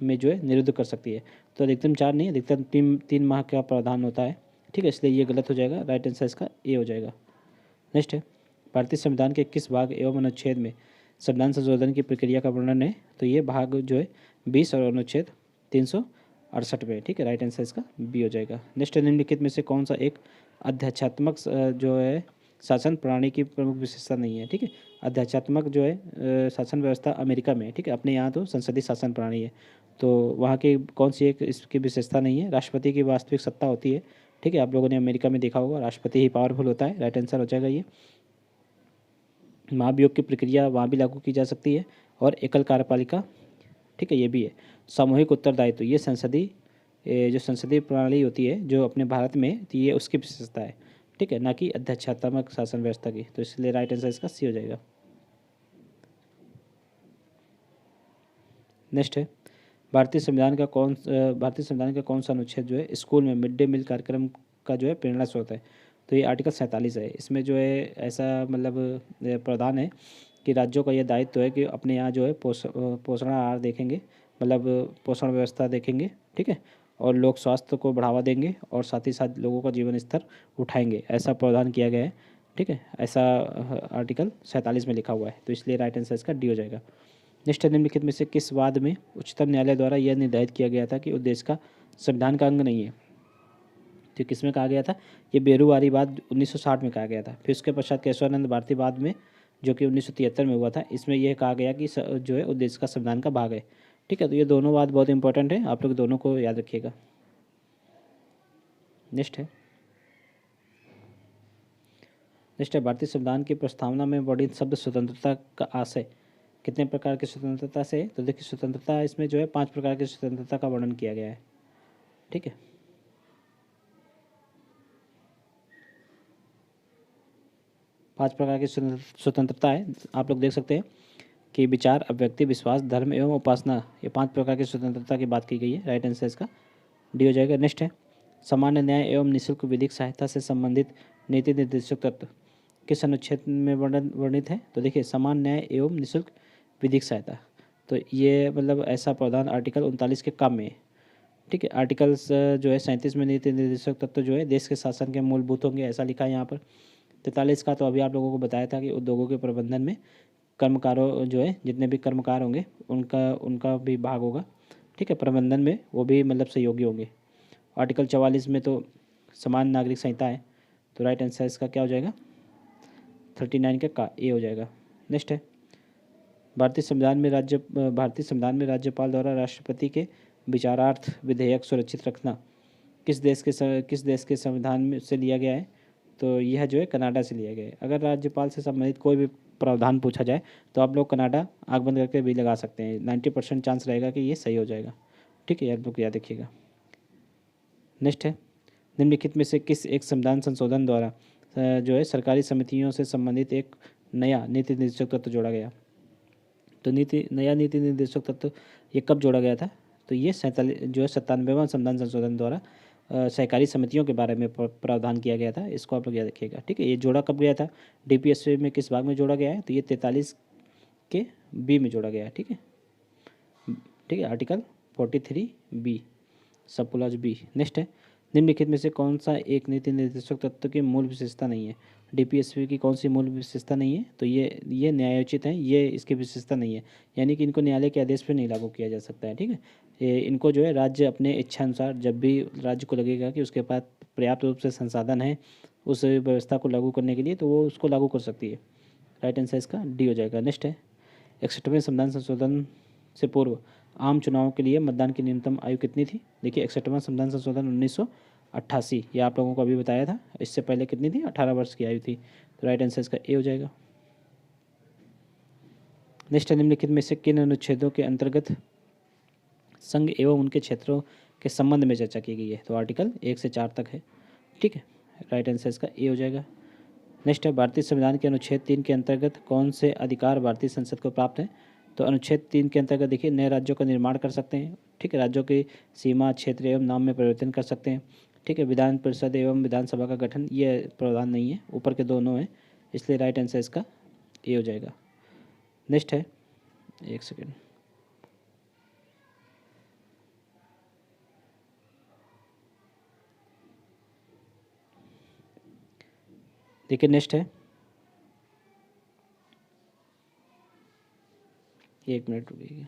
में जो है निरुद्ध कर सकती है। तो अधिकतम 4 नहीं, अधिकतम 3 माह का प्रावधान होता है, ठीक है, इसलिए ये गलत हो जाएगा। राइट आंसर इसका ए हो जाएगा। नेक्स्ट है, भारतीय संविधान के किस भाग एवं अनुच्छेद में संविधान संशोधन की प्रक्रिया का वर्णन है? तो ये भाग जो है 20 और अनुच्छेद 368 में, ठीक है, राइट आंसर इसका बी हो जाएगा। नेक्स्ट है, निम्नलिखित में से कौन सा एक अध्यात्मक जो है शासन प्रणाली की प्रमुख विशेषता नहीं है? ठीक है, अध्यात्मक जो है शासन व्यवस्था अमेरिका में है, ठीक है, अपने यहाँ तो संसदीय शासन प्रणाली है, तो वहाँ की कौन सी एक इसकी विशेषता नहीं है? राष्ट्रपति की वास्तविक सत्ता होती है, ठीक है, आप लोगों ने अमेरिका में देखा होगा, राष्ट्रपति ही पावरफुल होता है, राइट आंसर हो जाएगा ये। महाभियोग की प्रक्रिया वहाँ भी लागू की जा सकती है, और एकल कार्यपालिका, ठीक है, ये भी है। सामूहिक उत्तरदायित्व, ये संसदीय जो संसदीय प्रणाली होती है जो अपने भारत में, तो ये उसकी विशेषता है, ठीक है, ना कि अध्यक्षात्मक शासन व्यवस्था की, तो इसलिए राइट आंसर इसका सी हो जाएगा। नेक्स्ट है, भारतीय संविधान का कौन सा अनुच्छेद जो है स्कूल में मिड डे मील कार्यक्रम का जो है प्रेरणा स्रोत है? तो ये आर्टिकल 47 है। इसमें जो है ऐसा मतलब प्रावधान है कि राज्यों का यह दायित्व है कि अपने यहाँ जो है पोषण आहार देखेंगे, मतलब पोषण व्यवस्था देखेंगे, ठीक है, और लोक स्वास्थ्य को बढ़ावा देंगे, और साथ ही साथ लोगों का जीवन स्तर उठाएंगे, ऐसा प्रावधान किया गया है, ठीक है, ऐसा आर्टिकल 47 में लिखा हुआ है, तो इसलिए राइट आंसर इसका डी हो जाएगा। नेक्स्ट, निम्नलिखित में से किस वाद में उच्चतम न्यायालय द्वारा यह निर्धारित किया गया था कि उद्देश्य का संविधान का अंग नहीं है? तो किस में कहा गया था? ये बेरूवारी वाद 1960 में कहा गया था। फिर उसके पश्चात केशवानंद भारती वाद में, जो कि 1973 में हुआ था, इसमें यह कहा गया कि जो है उद्देश्य का संविधान का भाग है, ठीक है, तो ये दोनों वाद बहुत इंपॉर्टेंट है, आप लोग दोनों को याद रखिएगा। नेक्स्ट है, भारतीय संविधान की प्रस्तावना में वर्णित शब्द स्वतंत्रता का आशय कितने प्रकार की स्वतंत्रता से है? तो देखिए, स्वतंत्रता इसमें जो है 5 प्रकार की स्वतंत्रता का वर्णन किया गया है, ठीक है, 5 प्रकार की स्वतंत्रता है, आप लोग देख सकते हैं कि विचार, अभिव्यक्ति, विश्वास, धर्म एवं उपासना, ये 5 प्रकार की स्वतंत्रता की बात की गई है, राइट आंसर इसका डी हो जाएगा। नेक्स्ट है, सामान्य न्याय एवं निःशुल्क विधिक सहायता से संबंधित नीति निर्देशक तत्व किस अनुच्छेद में वर्णित है? तो देखिए, समान न्याय एवं निःशुल्क विधिक सहायता, तो ये मतलब ऐसा प्रावधान आर्टिकल 39 के काम में है, ठीक है। आर्टिकल्स जो है 37 में नीति निर्देशक तत्व जो है देश के शासन के मूलभूत होंगे, ऐसा लिखा है यहाँ पर। 43 का तो अभी आप लोगों को बताया था कि उद्योगों के प्रबंधन में कर्मकारों जो है, जितने भी कर्मकार होंगे उनका उनका भी भाग होगा, ठीक है, प्रबंधन में वो भी मतलब सहयोगी होंगे। आर्टिकल 44 में तो समान नागरिक संहिता है, तो राइट आंसर इसका क्या हो जाएगा? 39 का ए हो जाएगा। नेक्स्ट है, भारतीय संविधान में राज्यपाल द्वारा राष्ट्रपति के विचारार्थ विधेयक सुरक्षित रखना किस देश के संविधान में से लिया गया है? तो यह जो है कनाडा से लिया गया है। अगर राज्यपाल से संबंधित कोई भी प्रावधान पूछा जाए तो आप लोग कनाडा आंख बंद करके भी लगा सकते हैं, 90% चांस रहेगा कि ये सही हो जाएगा, ठीक है, यार लोग याद रखिएगा। नेक्स्ट है, निम्नलिखित में से किस एक संविधान संशोधन द्वारा जो है सरकारी समितियों से संबंधित एक नया नीति निर्देशक तत्व जोड़ा गया? तो नया नीति निर्देशक तत्व ये कब जोड़ा गया था? तो ये 97वां संविधान संशोधन द्वारा सहकारी समितियों के बारे में प्रावधान किया गया था, इसको आप लोग याद रखिएगा, ठीक है। ये जोड़ा कब गया था? डीपीएसपी में किस भाग में जोड़ा गया है? तो ये 43 के बी में जोड़ा गया है, ठीक है, ठीक है, article 43 B, sub clause B. Next है, निम्नलिखित में से कौन सा एक नीति निर्देशक तत्व की मूल विशेषता नहीं है? डीपीएसपी की कौन सी मूल विशेषता नहीं है? तो ये न्यायोचित हैं, ये इसकी विशेषता नहीं है, यानी कि इनको न्यायालय के आदेश पर नहीं लागू किया जा सकता है, ठीक है। इनको जो है राज्य अपने इच्छा अनुसार, जब भी राज्य को लगेगा कि उसके पास पर्याप्त रूप से संसाधन है उस व्यवस्था को लागू करने के लिए, तो वो उसको लागू कर सकती है, राइट आंसर इसका डी हो जाएगा। नेक्स्ट है, 61वें संविधान संशोधन से पूर्व आम चुनाव के लिए मतदान की न्यूनतम आयु कितनी थी? देखिए, 61वां संविधान संशोधन 1988, ये आप लोगों को अभी बताया था, इससे पहले कितनी थी? 18 वर्ष की आयु थी, तो राइट आंसर इसका ए हो जाएगा। नेक्स्ट, निम्नलिखित में से किन अनुच्छेदों के अंतर्गत संघ एवं उनके क्षेत्रों के संबंध में चर्चा की गई है? तो आर्टिकल 1 से 4 तक है। ठीक है, राइट आंसर इसका ए हो जाएगा। नेक्स्ट है, भारतीय संविधान के अनुच्छेद 3 के अंतर्गत कौन से अधिकार भारतीय संसद को प्राप्त हैं? तो अनुच्छेद 3 के अंतर्गत देखिए, नए राज्यों का निर्माण कर सकते हैं, ठीक है, राज्यों की सीमा, क्षेत्र एवं नाम में परिवर्तन कर सकते हैं, ठीक है, विधान परिषद एवं विधानसभा का गठन, ये प्रावधान नहीं है, ऊपर के दोनों हैं, इसलिए राइट आंसर इसका ए हो जाएगा। नेक्स्ट है, एक सेकेंड, देखिए नेक्स्ट है, एक मिनट रुकिएगा।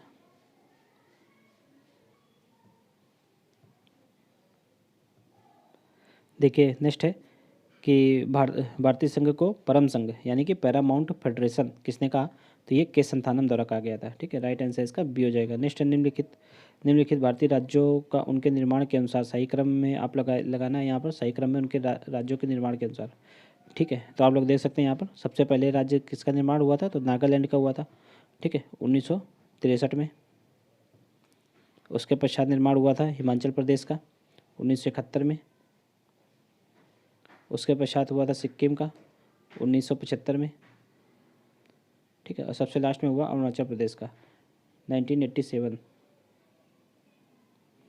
देखिए नेक्स्ट है कि भारतीय संघ को परम संघ यानी कि पैरामाउंट फेडरेशन किसने कहा? तो ये के संथानम द्वारा कहा गया था, ठीक है, राइट आंसर इसका बी हो जाएगा। नेक्स्ट है, निम्नलिखित भारतीय राज्यों का उनके निर्माण के अनुसार सही क्रम में आप लगाना है यहाँ पर, सही क्रम में उनके राज्यों के निर्माण के अनुसार, ठीक है। तो आप लोग देख सकते हैं यहाँ पर सबसे पहले राज्य किसका निर्माण हुआ था? तो नागालैंड का हुआ था, ठीक है, 1963 में। उसके पश्चात निर्माण हुआ था हिमाचल प्रदेश का 1971 में। उसके पश्चात हुआ था सिक्किम का 1975 में, ठीक है, और सबसे लास्ट में हुआ अरुणाचल प्रदेश का 1987,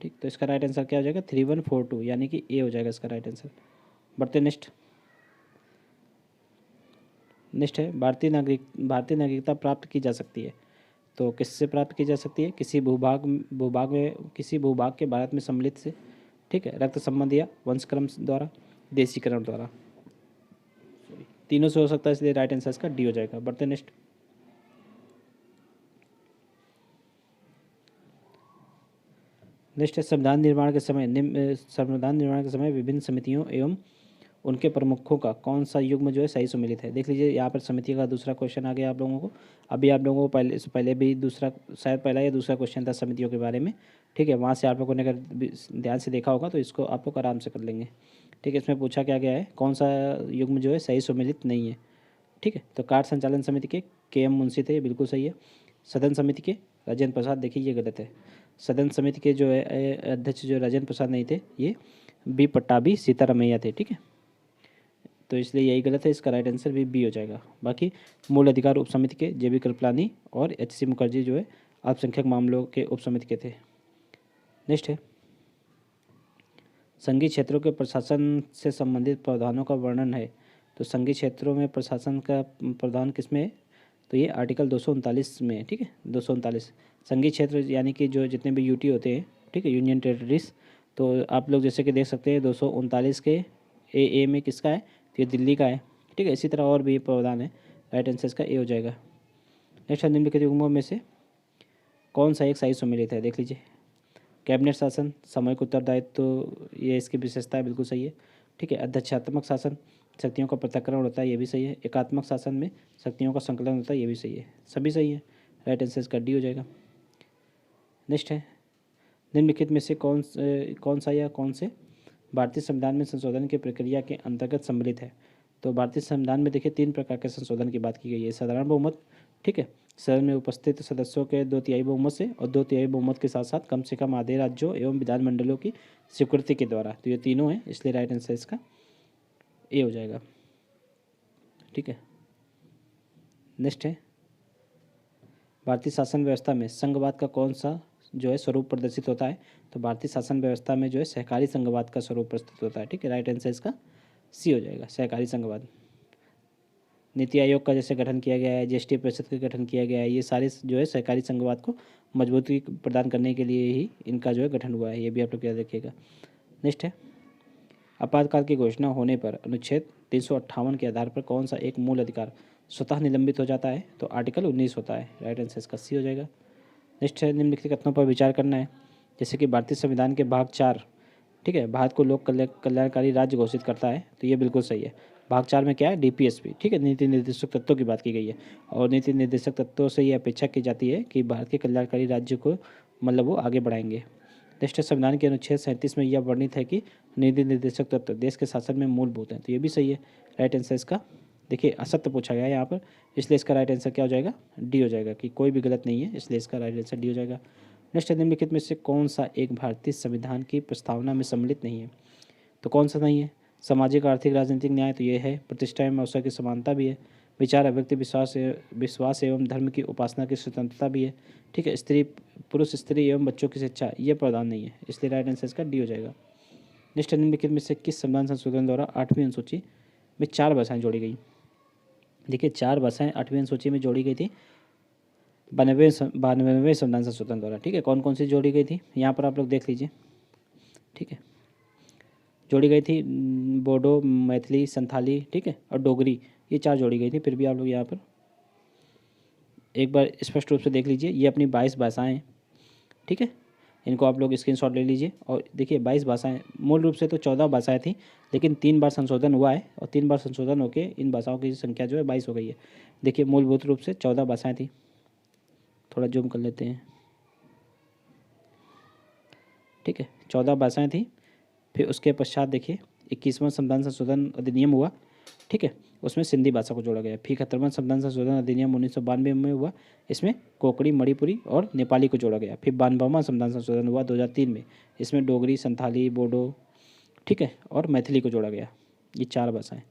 ठीक। तो इसका राइट आंसर क्या हो जाएगा? 3142 यानी कि ए हो जाएगा इसका राइट आंसर। बढ़ते नेक्स्ट है, भारतीय नागरिकता प्राप्त की जा सकती है। तो किससे प्राप्त की जा सकती है? किसी भूभाग के भारत में सम्मिलित से, ठीक है, रक्त संबंध या वंशक्रम द्वारा, देशीकरण द्वारा, तीनों से हो सकता है, इसलिए राइट आंसर इसका डी हो जाएगा। बढ़ते नेक्स्ट है, संविधान निर्माण के समय विभिन्न समितियों एवं उनके प्रमुखों का कौन सा युग्म जो है सही सम्मिलित है? देख लीजिए यहाँ पर समिति का दूसरा क्वेश्चन आ गया आप लोगों को। अभी आप लोगों को पहले भी दूसरा, शायद पहला या दूसरा क्वेश्चन था समितियों के बारे में, ठीक है, वहाँ से आप लोगों ने अगर ध्यान से देखा होगा तो इसको आप लोग आराम से कर लेंगे, ठीक है। इसमें पूछा क्या गया है, कौन सा युग्म जो है सही सम्मिलित नहीं है, ठीक है। तो कार्य संचालन समिति के एम मुंशी थे, ये बिल्कुल सही है। सदन समिति के राजेंद्र प्रसाद, देखिए ये गलत है। सदन समिति के जो है अध्यक्ष जो राजेंद्र प्रसाद नहीं थे, ये बी पट्टाभी सीतारमैया थे, ठीक है। तो इसलिए यही गलत है, इसका राइट आंसर भी बी हो जाएगा। बाकी मूल अधिकार उप समिति के जे बी कृपलानी और एच सी मुखर्जी जो है अल्पसंख्यक मामलों के उप समिति के थे। नेक्स्ट है, संघीय क्षेत्रों के प्रशासन से संबंधित प्रावधानों का वर्णन है। तो संघीय क्षेत्रों में प्रशासन का प्रावधान किसमें है? तो ये आर्टिकल 239 में है, ठीक है, 239। संघीय क्षेत्र यानी कि जो जितने भी यूटी होते हैं, ठीक है, यूनियन टेरिटरीज, तो आप लोग जैसे कि देख सकते हैं 239 के ए में किसका है? तो ये दिल्ली का है, ठीक है। इसी तरह और भी प्रावधान है, राइट आंसर इसका ए हो जाएगा। नेक्स्ट, निम्नलिखित युग्मों में से कौन सा एक सही सम्मिलित है? देख लीजिए, कैबिनेट शासन, सामूहिक उत्तरदायित्व, तो ये इसकी विशेषता है, बिल्कुल सही है, ठीक है। अध्यक्षात्मक शासन, शक्तियों का पृथक्करण होता है, ये भी सही है। एकात्मक शासन में शक्तियों का संकलन होता है, ये भी सही है, सभी सही है, राइट आंसर इसका डी हो जाएगा। नेक्स्ट है, निम्नलिखित में से कौन सा या कौन से भारतीय संविधान में संशोधन की प्रक्रिया के अंतर्गत सम्मिलित है? तो भारतीय संविधान में देखिए 3 प्रकार के संशोधन की बात की गई है। साधारण बहुमत, ठीक है, सदन में उपस्थित सदस्यों के 2/3 बहुमत से, और 2/3 बहुमत के साथ साथ कम से कम आधे राज्यों एवं विधानमंडलों की स्वीकृति के द्वारा। तो ये तीनों हैं, इसलिए राइट आंसर इसका ए हो जाएगा, ठीक है। नेक्स्ट है, भारतीय शासन व्यवस्था में संघवाद का कौन सा जो है स्वरूप प्रदर्शित होता है? तो भारतीय शासन व्यवस्था में जो है सहकारी संघवाद का स्वरूप प्रस्तुत होता है, ठीक है, राइट आंसर इसका सी हो जाएगा, सहकारी संघवाद। नीति आयोग का जैसे गठन किया गया है, जीएसटी परिषद का गठन किया गया है, ये सारे जो है सहकारी संघवाद को मजबूती प्रदान करने के लिए ही इनका जो है गठन हुआ है, ये भी आप लोग याद रखिएगा। नेक्स्ट है, आपातकाल की घोषणा होने पर अनुच्छेद 358 के आधार पर कौन सा एक मूल अधिकार स्वतः निलंबित हो जाता है? तो आर्टिकल 19 होता है, राइट आंसर इसका सी हो जाएगा। नेक्स्ट है, निम्नलिखित कथनों पर विचार करना है। जैसे कि भारतीय संविधान के भाग 4, ठीक है, भारत को लोक कल्याणकारी राज्य घोषित करता है, तो ये बिल्कुल सही है। भाग 4 में क्या है? डीपीएसपी, ठीक है, नीति निर्देशक तत्वों की बात की गई है, और नीति निर्देशक तत्वों से ये अपेक्षा की जाती है कि भारत के कल्याणकारी राज्य को मतलब वो आगे बढ़ाएंगे। नेक्स्ट है, संविधान के अनुच्छेद 37 में यह वर्णित है कि नीति निर्देशक तत्व देश के शासन में मूलभूत हैं, तो ये भी सही है, राइट आंसर इसका देखिए असत्य पूछा गया है यहाँ पर, इसलिए इसका राइट आंसर क्या हो जाएगा? डी हो जाएगा, कि कोई भी गलत नहीं है, इसलिए इसका राइट आंसर डी हो जाएगा। नेक्स्ट, निम्नलिखित में से कौन सा एक भारतीय संविधान की प्रस्तावना में सम्मिलित नहीं है? तो कौन सा नहीं है? सामाजिक आर्थिक राजनीतिक न्याय तो ये है। प्रतिष्ठा एवं अवसर की समानता भी है। विचार अभिव्यक्ति विश्वास एवं धर्म की उपासना की स्वतंत्रता भी है। ठीक है। स्त्री पुरुष स्त्री एवं बच्चों की शिक्षा ये प्रावधान नहीं है, इसलिए राइट आंसर इसका डी हो जाएगा। नेक्स्ट, निम्नलिखित में से किस संविधान संशोधन द्वारा 8वीं अनुसूची में 4 भाषाएं जोड़ी गई? देखिए 4 भाषाएं 8वीं अनुसूची में जोड़ी गई थी 92वें संविधान संशोधन द्वारा। ठीक है। कौन कौन सी जोड़ी गई थी यहाँ पर आप लोग देख लीजिए। ठीक है। जोड़ी गई थी बोडो, मैथिली, संथाली, ठीक है, और डोगरी, ये 4 जोड़ी गई थी। फिर भी आप लोग यहाँ पर एक बार स्पष्ट रूप से देख लीजिए, ये अपनी 22 भाषाएँ। ठीक है। इनको आप लोग स्क्रीनशॉट ले लीजिए और देखिए 22 भाषाएं, मूल रूप से तो 14 भाषाएं थी, लेकिन 3 बार संशोधन हुआ है और 3 बार संशोधन होकर इन भाषाओं की संख्या जो है 22 हो गई है। देखिए मूलभूत रूप से 14 भाषाएं थी। थोड़ा जूम कर लेते हैं। ठीक है, 14 भाषाएं थी। फिर उसके पश्चात देखिए 21वां संविधान संशोधन अधिनियम हुआ। ठीक है, उसमें सिंधी भाषा को जोड़ा गया। फिर 71वां संविधान संशोधन अधिनियम 1992 में हुआ, इसमें कोंकणी, मणिपुरी और नेपाली को जोड़ा गया। फिर 92वां संविधान संशोधन हुआ 2003 में, इसमें डोगरी, संथाली, बोडो, ठीक है, और मैथिली को जोड़ा गया। ये 4 भाषाएं।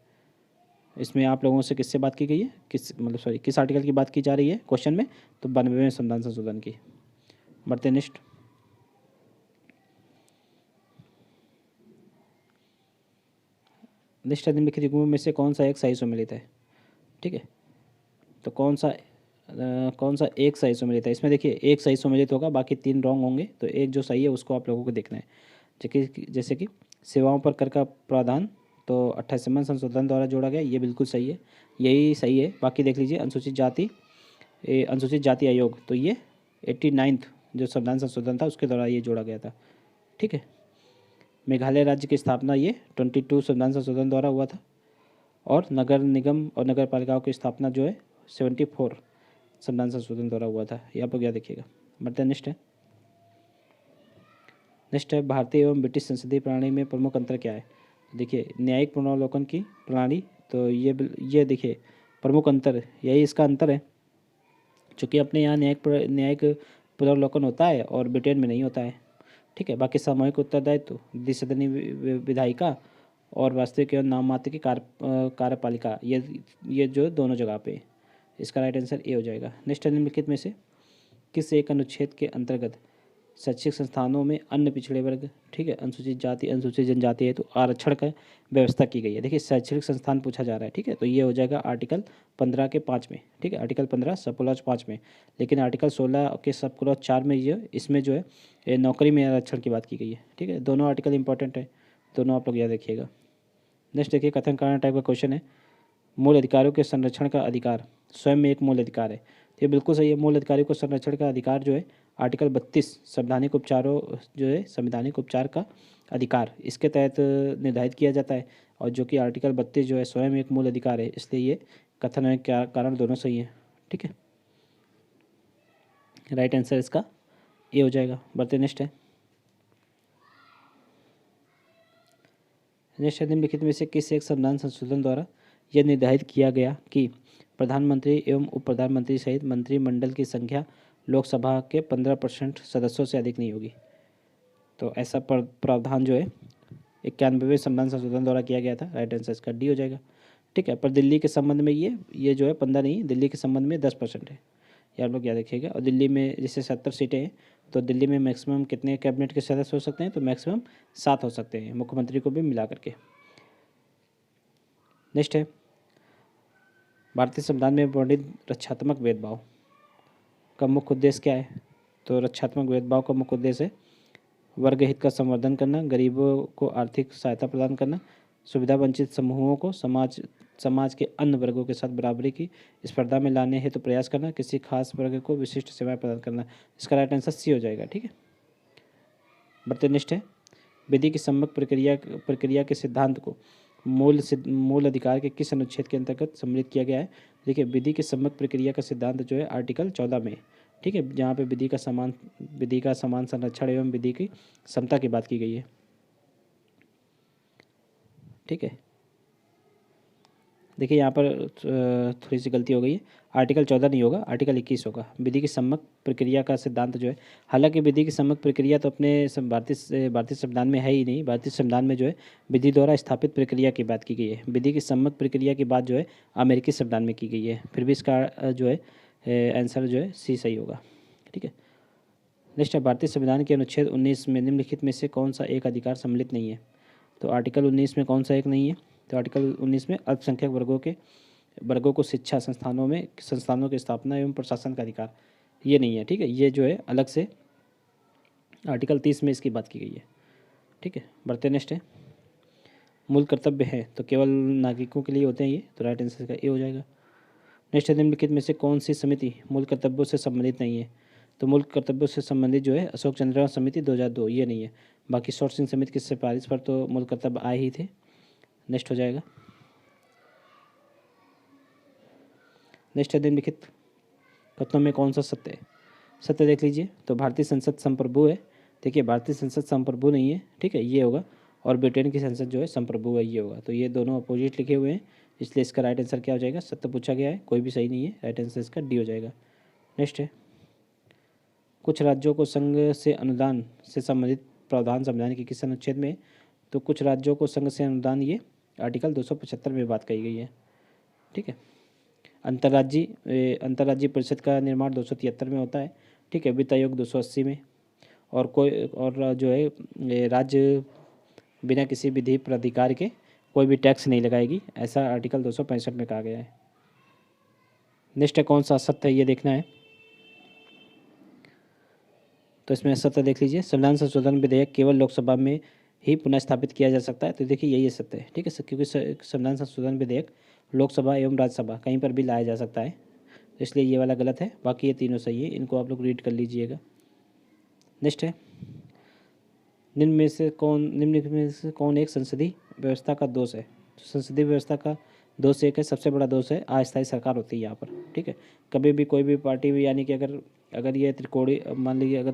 इसमें आप लोगों से किससे बात की गई है, किस आर्टिकल की बात की जा रही है क्वेश्चन में? तो 92वें संविधान संशोधन की। बढ़ते नेक्स्ट। निम्नलिखित युग्मों में से कौन सा एक सही सम्मिलित है? ठीक है, तो कौन सा एक सही सम्मिलित है? इसमें देखिए एक सही सम्मिलित होगा, बाकी 3 रॉन्ग होंगे, तो एक जो सही है उसको आप लोगों को देखना है। जैसे कि सेवाओं पर कर का प्रावधान तो 28वें संशोधन द्वारा जोड़ा गया, ये बिल्कुल सही है, यही सही है। बाकी देख लीजिए अनुसूचित जाति आयोग, तो ये 89th जो संविधान संशोधन था उसके द्वारा ये जोड़ा गया था। ठीक है। मेघालय राज्य की स्थापना ये 22 संविधान संशोधन द्वारा हुआ था, और नगर निगम और नगर पालिकाओं की स्थापना जो है 74 संविधान संशोधन द्वारा हुआ था। यहाँ पर क्या देखिएगा। बढ़ते नेक्स्ट है भारतीय एवं ब्रिटिश संसदीय प्रणाली में प्रमुख अंतर क्या है? देखिए न्यायिक पुनरावलोकन की प्रणाली, तो ये देखिए प्रमुख अंतर यही इसका अंतर है, चूँकि अपने यहाँ न्यायिक पुनरावलोकन होता है और ब्रिटेन में नहीं होता है। ठीक है। बाकी सामूहिक उत्तरदायित्व द्विसदनीय विधायिका और वास्तविक एवं नाम मात्र की कार्यपालिका, ये जो दोनों जगह पे, इसका राइट आंसर ए हो जाएगा। नेक्स्ट, निम्नलिखित में से किस एक अनुच्छेद के अंतर्गत शैक्षिक संस्थानों में अन्य पिछड़े वर्ग, ठीक है, अनुसूचित जाति, अनुसूचित जनजाति है तो आरक्षण का व्यवस्था की गई है? देखिए शैक्षणिक संस्थान पूछा जा रहा है। ठीक है, तो ये हो जाएगा आर्टिकल 15 के 5 में। ठीक है, आर्टिकल 15 सब क्लॉज 5 में, लेकिन आर्टिकल 16 के सब क्लॉज 4 में ये इसमें जो है ये नौकरी में आरक्षण की बात की गई है। ठीक है, दोनों आर्टिकल इंपॉर्टेंट है, दोनों आप लोग याद रखिएगा। नेक्स्ट देखिए कथन कारण टाइप का क्वेश्चन है। मूल अधिकारों के संरक्षण का अधिकार स्वयं में एक मूल अधिकार है, तो ये बिल्कुल सही है। मूल अधिकारों को संरक्षण का अधिकार जो है आर्टिकल 32 संवैधानिक उपचारों जो है संवैधानिक उपचार का अधिकार, इसके तहत निर्धारित किया जाता है, और जो कि आर्टिकल 32 जो है स्वयं एक मूल अधिकार है, इसलिए ये कथन है क्या कारण दोनों सही है। ठीक है, राइट आंसर इसका ए हो जाएगा। बढ़ते नेक्स्ट है। नेक्स्ट निम्नलिखित में से किस एक संविधान संशोधन द्वारा यह निर्धारित किया गया कि प्रधानमंत्री एवं उप प्रधानमंत्री सहित मंत्रिमंडल की संख्या लोकसभा के 15% सदस्यों से अधिक नहीं होगी? तो ऐसा प्रावधान जो है 91वें संविधान संशोधन द्वारा किया गया था। राइट आंसर इसका डी हो जाएगा। ठीक है, पर दिल्ली के संबंध में ये जो है 15 नहीं, दिल्ली के संबंध में 10% है, ये आप लोग याद रखिएगा। और दिल्ली में जैसे 70 सीटें हैं, तो दिल्ली में मैक्सिमम कितने कैबिनेट के सदस्य हो सकते हैं? तो मैक्सिमम 7 हो सकते हैं, मुख्यमंत्री को भी मिला करके। नेक्स्ट है भारतीय संविधान में वर्णित रक्षात्मक भेदभाव का मुख्य उद्देश्य क्या है? तो रक्षात्मक भेदभाव का मुख्य उद्देश्य है वर्ग हित का संवर्धन करना, गरीबों को आर्थिक सहायता प्रदान करना, सुविधा वंचित समूहों को समाज के अन्य वर्गों के साथ बराबरी की स्पर्धा में लाने हेतु प्रयास करना, किसी खास वर्ग को विशिष्ट सेवाएं प्रदान करना। इसका राइट आंसर सी हो जाएगा। ठीक है, बढ़ते नेक्स्ट है विधि की सम्यक प्रक्रिया के सिद्धांत को मूल अधिकार के किस अनुच्छेद के अंतर्गत सम्मिलित किया गया है? देखिए विधि की सम्यक प्रक्रिया का सिद्धांत जो है आर्टिकल 14 में, ठीक है, जहाँ पे विधि का समान संरक्षण एवं विधि की समता की बात की गई है। ठीक है, देखिए यहाँ पर थोड़ी सी गलती हो गई है, आर्टिकल 14 नहीं होगा, आर्टिकल 21 होगा। विधि की सम्मत प्रक्रिया का सिद्धांत जो है, हालांकि विधि की सम्मत प्रक्रिया तो अपने भारतीय संविधान में है ही नहीं। भारतीय संविधान में जो है विधि द्वारा स्थापित प्रक्रिया की बात की गई है। विधि की सम्मत प्रक्रिया की बात जो है अमेरिकी संविधान में की गई है। फिर भी इसका जो है आंसर जो है सी सही होगा। ठीक है, नेक्स्ट है, भारतीय संविधान के अनुच्छेद 19 में निम्नलिखित में से कौन सा एक अधिकार सम्मिलित नहीं है? तो आर्टिकल 19 में कौन सा एक नहीं है? तो आर्टिकल 19 में अल्पसंख्यक वर्गों को शिक्षा संस्थानों की स्थापना एवं प्रशासन का अधिकार, ये नहीं है। ठीक है, ये जो है अलग से आर्टिकल 30 में इसकी बात की गई है। ठीक है, बढ़ते नेक्स्ट है, मूल कर्तव्य है तो केवल नागरिकों के लिए होते हैं ये, तो राइट आंसर का ए हो जाएगा। नेक्स्ट है, निम्नलिखित में से कौन सी समिति मूल कर्तव्यों से संबंधित नहीं है? तो मूल कर्तव्यों से संबंधित जो है अशोक चंद्र समिति 2002, ये नहीं है। बाकी शॉर्ट सिंह समिति की सिफारिश पर तो मूल कर्तव्य आए ही थे। नेक्स्ट हो जाएगा, नेक्स्ट है, निम्नलिखित कथनों में कौन सा सत्य है? सत्य देख लीजिए, तो भारतीय संसद संप्रभु है। देखिए भारतीय संसद संप्रभु नहीं है, ठीक है, ये होगा। और ब्रिटेन की संसद जो है संप्रभु है, ये होगा। तो ये दोनों अपोजिट लिखे हुए हैं, इसलिए इसका राइट आंसर क्या हो जाएगा? सत्य पूछा गया है, कोई भी सही नहीं है, राइट आंसर इसका डी हो जाएगा। नेक्स्ट है, कुछ राज्यों को संघ से अनुदान से संबंधित प्रावधान संविधान के किस अनुच्छेद में? तो कुछ राज्यों को संघ से अनुदान, ये आर्टिकल 275 में बात कही गई है। ठीक है, अंतर्राज्यीय परिषद का निर्माण 273 में होता है। ठीक है, वित्त आयोग 280 में, और जो है राज्य बिना किसी विधि प्राधिकार के कोई भी टैक्स नहीं लगाएगी, ऐसा आर्टिकल 265 में कहा गया है। नेक्स्ट है, कौन सा सत्य है ये देखना है। तो इसमें सत्य देख लीजिए, संविधान संशोधन विधेयक केवल लोकसभा में ही पुनः स्थापित किया जा सकता है। तो देखिए यही सत्य है। ठीक है, क्योंकि संविधान संशोधन विधेयक लोकसभा एवं राज्यसभा कहीं पर भी लाया जा सकता है, तो इसलिए ये वाला गलत है। बाकी ये तीनों सही है, इनको आप लोग रीड कर लीजिएगा। नेक्स्ट है, निम्नलिखित में से कौन एक संसदीय व्यवस्था का दोष है? तो संसदीय व्यवस्था का दोष एक है, सबसे बड़ा दोष है अस्थायी सरकार होती है यहाँ पर। ठीक है, कभी भी कोई भी पार्टी भी, यानी कि अगर ये त्रिकोणी मान लीजिए, अगर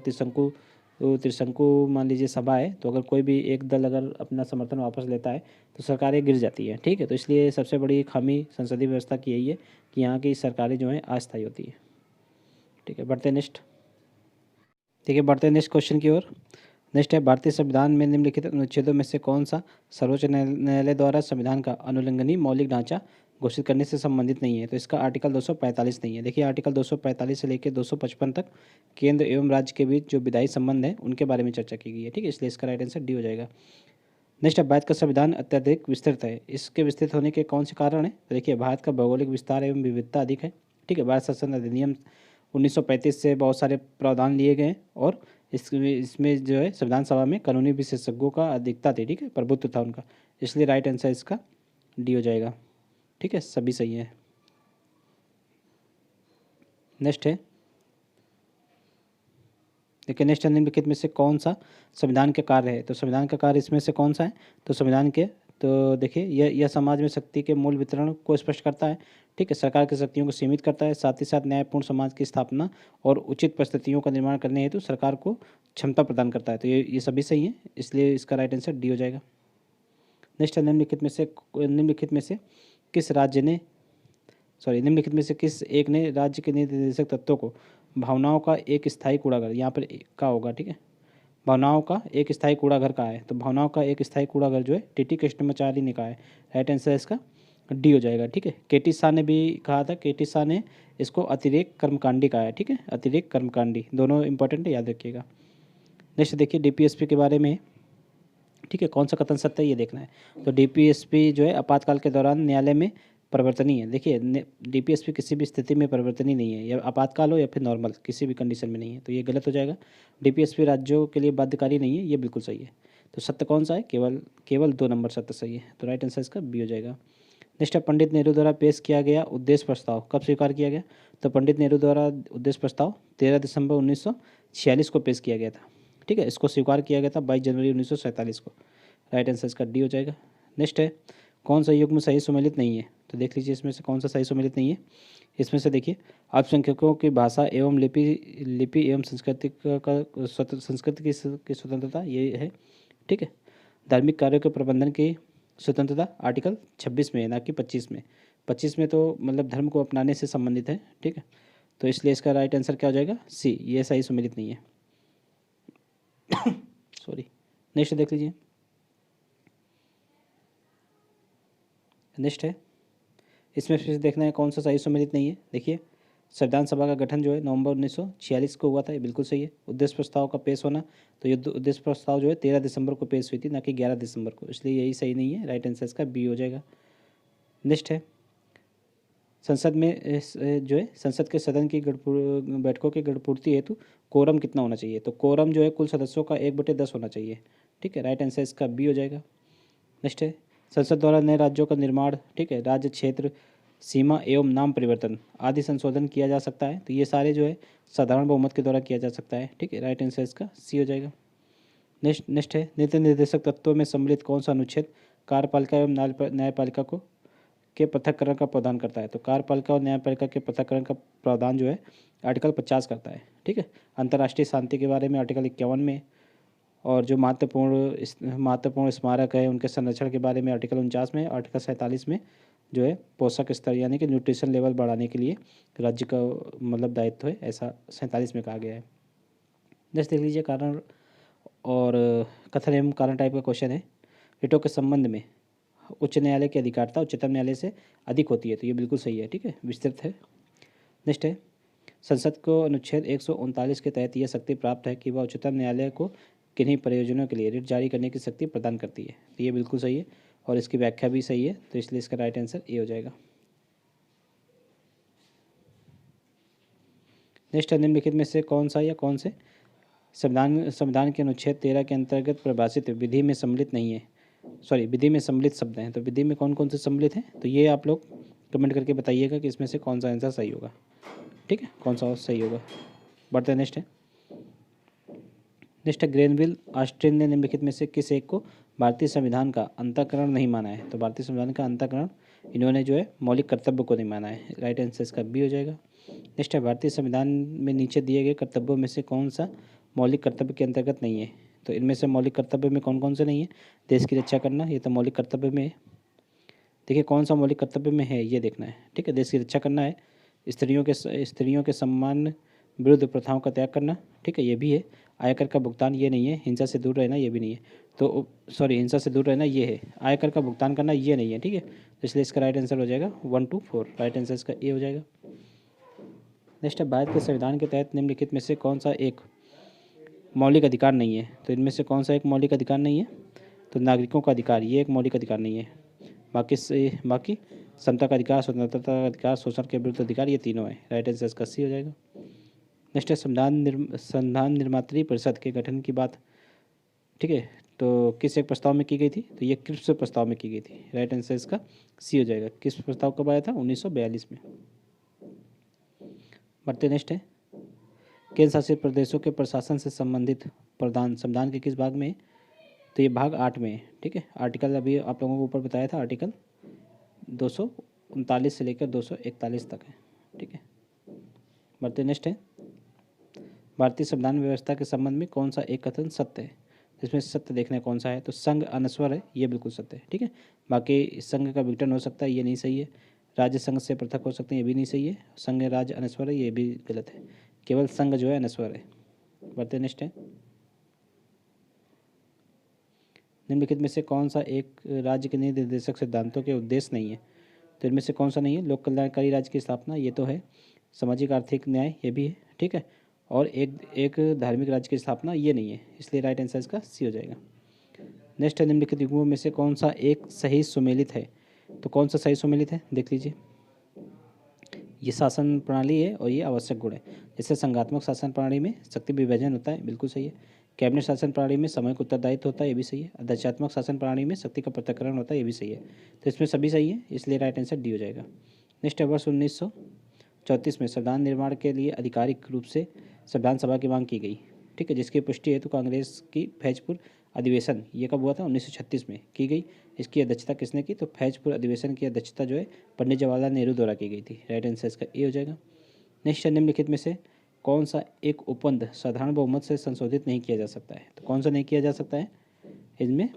त्रिशंकु मान लीजिए सभा है, तो अगर कोई भी एक दल अगर अपना समर्थन वापस लेता है तो सरकारें गिर जाती है। ठीक है, तो इसलिए सबसे बड़ी खामी संसदीय व्यवस्था की यही है कि यहाँ की सरकारें जो हैं अस्थायी होती है। ठीक है, बढ़ते नेक्स्ट। ठीक है, बढ़ते नेक्स्ट क्वेश्चन की ओर। नेक्स्ट है, भारतीय संविधान में निम्नलिखित अनुच्छेदों में से कौन सा सर्वोच्च न्यायालय द्वारा संविधान का अनुल्लंघनीय मौलिक ढांचा घोषित करने से संबंधित नहीं है? तो इसका आर्टिकल 245 नहीं है। देखिए आर्टिकल 245 से लेकर 255 तक केंद्र एवं राज्य के बीच जो विधायी संबंध है उनके बारे में चर्चा की गई है। ठीक है, इसलिए इसका राइट आंसर डी हो जाएगा। नेक्स्ट है, भारत का संविधान अत्यधिक विस्तृत है, इसके विस्तृत होने के कौन से कारण है? तो देखिए भारत का भौगोलिक विस्तार एवं विविधता अधिक है। ठीक है, भारत शासन अधिनियम 1935 से बहुत सारे प्रावधान लिए गए हैं, और इसमें जो है संविधान सभा में कानूनी विशेषज्ञों का अधिकता थी। ठीक है, प्रभुत्व था उनका, इसलिए राइट आंसर इसका डी हो जाएगा। ठीक है, सभी सही है। नेक्स्ट है, देखिए नेक्स्ट निम्नलिखित में से कौन सा संविधान के कार्य है? तो संविधान का कार्य इसमें से कौन सा है? तो संविधान के, तो देखिए यह समाज में शक्ति के मूल वितरण को स्पष्ट करता है। ठीक है, सरकार की शक्तियों को सीमित करता है, साथ ही साथ न्यायपूर्ण समाज की स्थापना और उचित परिस्थितियों का निर्माण करने हेतु सरकार को क्षमता प्रदान करता है। तो ये सभी सही है, इसलिए इसका राइट आंसर डी हो जाएगा। नेक्स्ट है, निम्नलिखित में से किस राज्य ने निम्नलिखित में से किस एक ने राज्य के निर्देशक तत्वों को भावनाओं का एक स्थायी कूड़ाघर, यहाँ पर का होगा। ठीक है, भावनाओं का एक स्थायी कूड़ाघर कहा है? तो भावनाओं का एक स्थायी कूड़ाघर जो है टीटी कृष्णमाचारी ने कहा है। राइट आंसर इसका डी हो जाएगा। ठीक है, केटी शाह ने भी कहा था, केटी शाह ने इसको अतिरेक कर्मकांडी कहा है। ठीक है, अतिरेक कर्मकांडी, दोनों इंपॉर्टेंट है, याद रखिएगा। नेक्स्ट देखिए डीपीएसपी के बारे में। ठीक है, कौन सा कथन सत्य है ये देखना है। तो डीपीएसपी जो है आपातकाल के दौरान न्यायालय में परिवर्तनीय है। देखिए डीपीएसपी किसी भी स्थिति में परिवर्तनीय नहीं है, या आपातकाल हो या फिर नॉर्मल, किसी भी कंडीशन में नहीं है, तो ये गलत हो जाएगा। डीपीएसपी राज्यों के लिए बाध्यकारी नहीं है, ये बिल्कुल सही है। तो सत्य कौन सा है? केवल 2 नंबर सत्य सही है, तो राइट आंसर इसका बी हो जाएगा। नेक्स्ट है, पंडित नेहरू द्वारा पेश किया गया उद्देश्य प्रस्ताव कब स्वीकार किया गया? तो पंडित नेहरू द्वारा उद्देश्य प्रस्ताव 13 दिसंबर 1946 को पेश किया गया था। ठीक है, इसको स्वीकार किया गया था 22 जनवरी 1947 को। राइट आंसर इसका डी हो जाएगा। नेक्स्ट है, कौन सा युग्म सही सुमेलित नहीं है? तो देख लीजिए इसमें से कौन सा सही सुमेलित नहीं है। इसमें से देखिए, अल्पसंख्यकों की भाषा एवं लिपि एवं संस्कृति की स्वतंत्रता, ये है। ठीक है, धार्मिक कार्यों के प्रबंधन की स्वतंत्रता आर्टिकल 26 में है, ना कि 25 में। 25 में तो मतलब धर्म को अपनाने से संबंधित है, ठीक है। तो इसलिए इसका राइट आंसर क्या हो जाएगा, सी, ये सही सुमेलित नहीं है। सॉरी। नेक्स्ट देख लीजिए। नेक्स्ट है, इसमें फिर देखना है कौन सा सही सुमेलित नहीं है। देखिए, संविधान सभा का गठन जो है नवंबर 1946 को हुआ था, ये बिल्कुल सही है। उद्देश्य प्रस्ताव का पेश होना, तो ये उद्देश्य प्रस्ताव जो है 13 दिसंबर को पेश हुई थी, ना कि 11 दिसंबर को, इसलिए यही सही नहीं है। राइट आंसर इसका बी हो जाएगा। नेक्स्ट है, संसद में जो है संसद के सदन की बैठकों की गणपूर्ति हेतु कोरम कितना होना चाहिए। तो कोरम जो है कुल सदस्यों का 1/10 होना चाहिए, ठीक है। राइट आंसर इसका बी हो जाएगा। नेक्स्ट है, संसद द्वारा नए राज्यों का निर्माण, ठीक है, राज्य क्षेत्र सीमा एवं नाम परिवर्तन आदि संशोधन किया जा सकता है। तो ये सारे जो है साधारण बहुमत के द्वारा किया जा सकता है, ठीक है। राइट आंसर इसका सी हो जाएगा। नेक्स्ट है, नीति निर्देशक तत्वों में सम्मिलित कौन सा अनुच्छेद कार्यपालिका एवं न्यायपालिका को के पृथक्करण का प्रावधान करता है। तो कार्यपालिका और न्यायपालिका के पृथक्करण का प्रावधान जो है आर्टिकल 50 करता है, ठीक है। अंतर्राष्ट्रीय शांति के बारे में आर्टिकल 51 में, और जो महत्वपूर्ण स्मारक है उनके संरक्षण के बारे में आर्टिकल 49 में, आर्टिकल 47 में जो है पोषक स्तर यानी कि न्यूट्रिशन लेवल बढ़ाने के लिए राज्य का मतलब दायित्व है, ऐसा 47 में कहा गया है। नेक्स्ट देख लीजिए, कारण और कथन एवं कारण टाइप का क्वेश्चन है। रिटों के संबंध में उच्च न्यायालय की अधिकारिता उच्चतम न्यायालय से अधिक होती है, तो ये बिल्कुल सही है, ठीक है, विस्तृत है। नेक्स्ट है, संसद को अनुच्छेद 139 के तहत यह शक्ति प्राप्त है कि वह उच्चतम न्यायालय को किन्हीं प्रयोजनों के लिए रिट जारी करने की शक्ति प्रदान करती है, तो ये बिल्कुल सही है और इसकी व्याख्या भी सही है, तो इसलिए इसका राइट आंसर ए हो जाएगा। नेक्स्ट है, निम्नलिखित में से कौन सा या कौन से संविधान के अनुच्छेद 13 के अंतर्गत परिभाषित विधि में सम्मिलित नहीं है, विधि में सम्मिलित शब्द हैं। तो विधि में कौन कौन से सम्मिलित हैं, तो ये आप लोग कमेंट करके बताइएगा कि इसमें से कौन सा आंसर सही होगा, ठीक है, कौन सा सही होगा। बढ़ते हैं, नेक्स्ट है। नेक्स्ट है, ग्रेनविल ऑस्टिन ने निम्नलिखित में से किस एक को भारतीय संविधान का अंतःकरण नहीं माना है। तो भारतीय संविधान का अंतःकरण इन्होंने जो है मौलिक कर्तव्य को नहीं माना है। राइट आंसर इसका बी हो जाएगा। नेक्स्ट है, भारतीय संविधान में नीचे दिए गए कर्तव्यों में से कौन सा मौलिक कर्तव्य के अंतर्गत नहीं है। तो इनमें से मौलिक कर्तव्य में कौन कौन से नहीं है, देश की रक्षा करना, ये तो मौलिक कर्तव्य में है। देखिए कौन सा मौलिक कर्तव्य में है ये देखना है, ठीक है। देश की रक्षा करना है, स्त्रियों के सम्मान विरुद्ध प्रथाओं का त्याग करना, ठीक है, ये भी है। आयकर का भुगतान ये नहीं है, हिंसा से दूर रहना ये भी नहीं है, तो हिंसा से दूर रहना ये है, आयकर का भुगतान करना ये नहीं है, ठीक है। तो इसलिए इसका राइट आंसर हो जाएगा 1 to 4, राइट आंसर इसका ए हो जाएगा। नेक्स्ट है, भारत के संविधान के तहत निम्नलिखित में से कौन सा एक मौलिक अधिकार नहीं है। तो इनमें से कौन सा एक मौलिक अधिकार नहीं है, तो नागरिकों का अधिकार, ये एक मौलिक अधिकार नहीं है। बाकी समता का अधिकार, स्वतंत्रता का अधिकार, शोषण के विरुद्ध अधिकार, ये तीनों है। राइट आंसर इसका सी हो जाएगा। नेक्स्ट है, संविधान निर्मात्री परिषद के गठन की बात, ठीक है, तो किस एक प्रस्ताव में की गई थी। तो ये क्रिप्स प्रस्ताव में की गई थी। राइट आंसर इसका सी हो जाएगा। किस प्रस्ताव कब आया था, 1942 में। बढ़ते नेक्स्ट है, केंद्र शासित प्रदेशों के प्रशासन से संबंधित प्रावधान संविधान के किस भाग में है। तो ये भाग 8 में है, ठीक है। आर्टिकल अभी आप लोगों को ऊपर बताया था, आर्टिकल 239 से लेकर 241 तक है, ठीक है। बढ़ते नेक्स्ट है, भारतीय संविधान व्यवस्था के संबंध में कौन सा एक कथन सत्य है। इसमें सत्य देखना है कौन सा है, तो संघ अनस्वर है, ये बिल्कुल सत्य है, ठीक है। बाकी संघ का विघटन हो सकता है, ये नहीं सही है। राज्य संघ से पृथक हो सकते हैं, ये भी नहीं सही है। संघ राज्य अनस्वर है, ये भी गलत है। केवल संघ जो है अनस्वर है। बढ़ते नेक्स्ट है, निम्नलिखित में से कौन सा एक राज्य के नीति निर्देशक सिद्धांतों के उद्देश्य नहीं है। तो इनमें से कौन सा नहीं है, लोक कल्याणकारी राज्य की स्थापना, ये तो है। सामाजिक आर्थिक न्याय, ये भी है, ठीक है। और एक धार्मिक राज्य की स्थापना, ये नहीं है, इसलिए राइट आंसर इसका सी हो जाएगा। नेक्स्ट है, निम्नलिखित युग्मों में से कौन सा एक सही सुमेलित है। तो कौन सा सही सुमेलित है, देख लीजिए। ये शासन प्रणाली है और ये आवश्यक गुण है। जैसे संघात्मक शासन प्रणाली में शक्ति विभाजन होता है, बिल्कुल सही है। कैबिनेट शासन प्रणाली में सामूहिक उत्तरदायित्व होता है, ये भी सही है। अध्यक्षात्मक शासन प्रणाली में शक्ति का पृथक्करण होता है, ये भी सही है। तो इसमें सभी सही है, इसलिए राइट आंसर डी हो जाएगा। नेक्स्ट है, वर्ष 1934 में संविधान निर्माण के लिए आधिकारिक रूप से संविधान सभा की मांग की गई, ठीक है, जिसकी पुष्टि हेतु कांग्रेस की फैजपुर अधिवेशन, ये कब हुआ था, 1936 में की गई। इसकी अध्यक्षता किसने की, तो फैजपुर अधिवेशन की अध्यक्षता जो है पंडित जवाहरलाल नेहरू द्वारा की गई थी। राइट आंसर इसका ए हो जाएगा। नेक्स्ट है, निम्नलिखित में से कौन सा एक उपबंध साधारण बहुमत से संशोधित नहीं किया जा सकता है। तो कौन सा नहीं किया जा सकता है, इसमें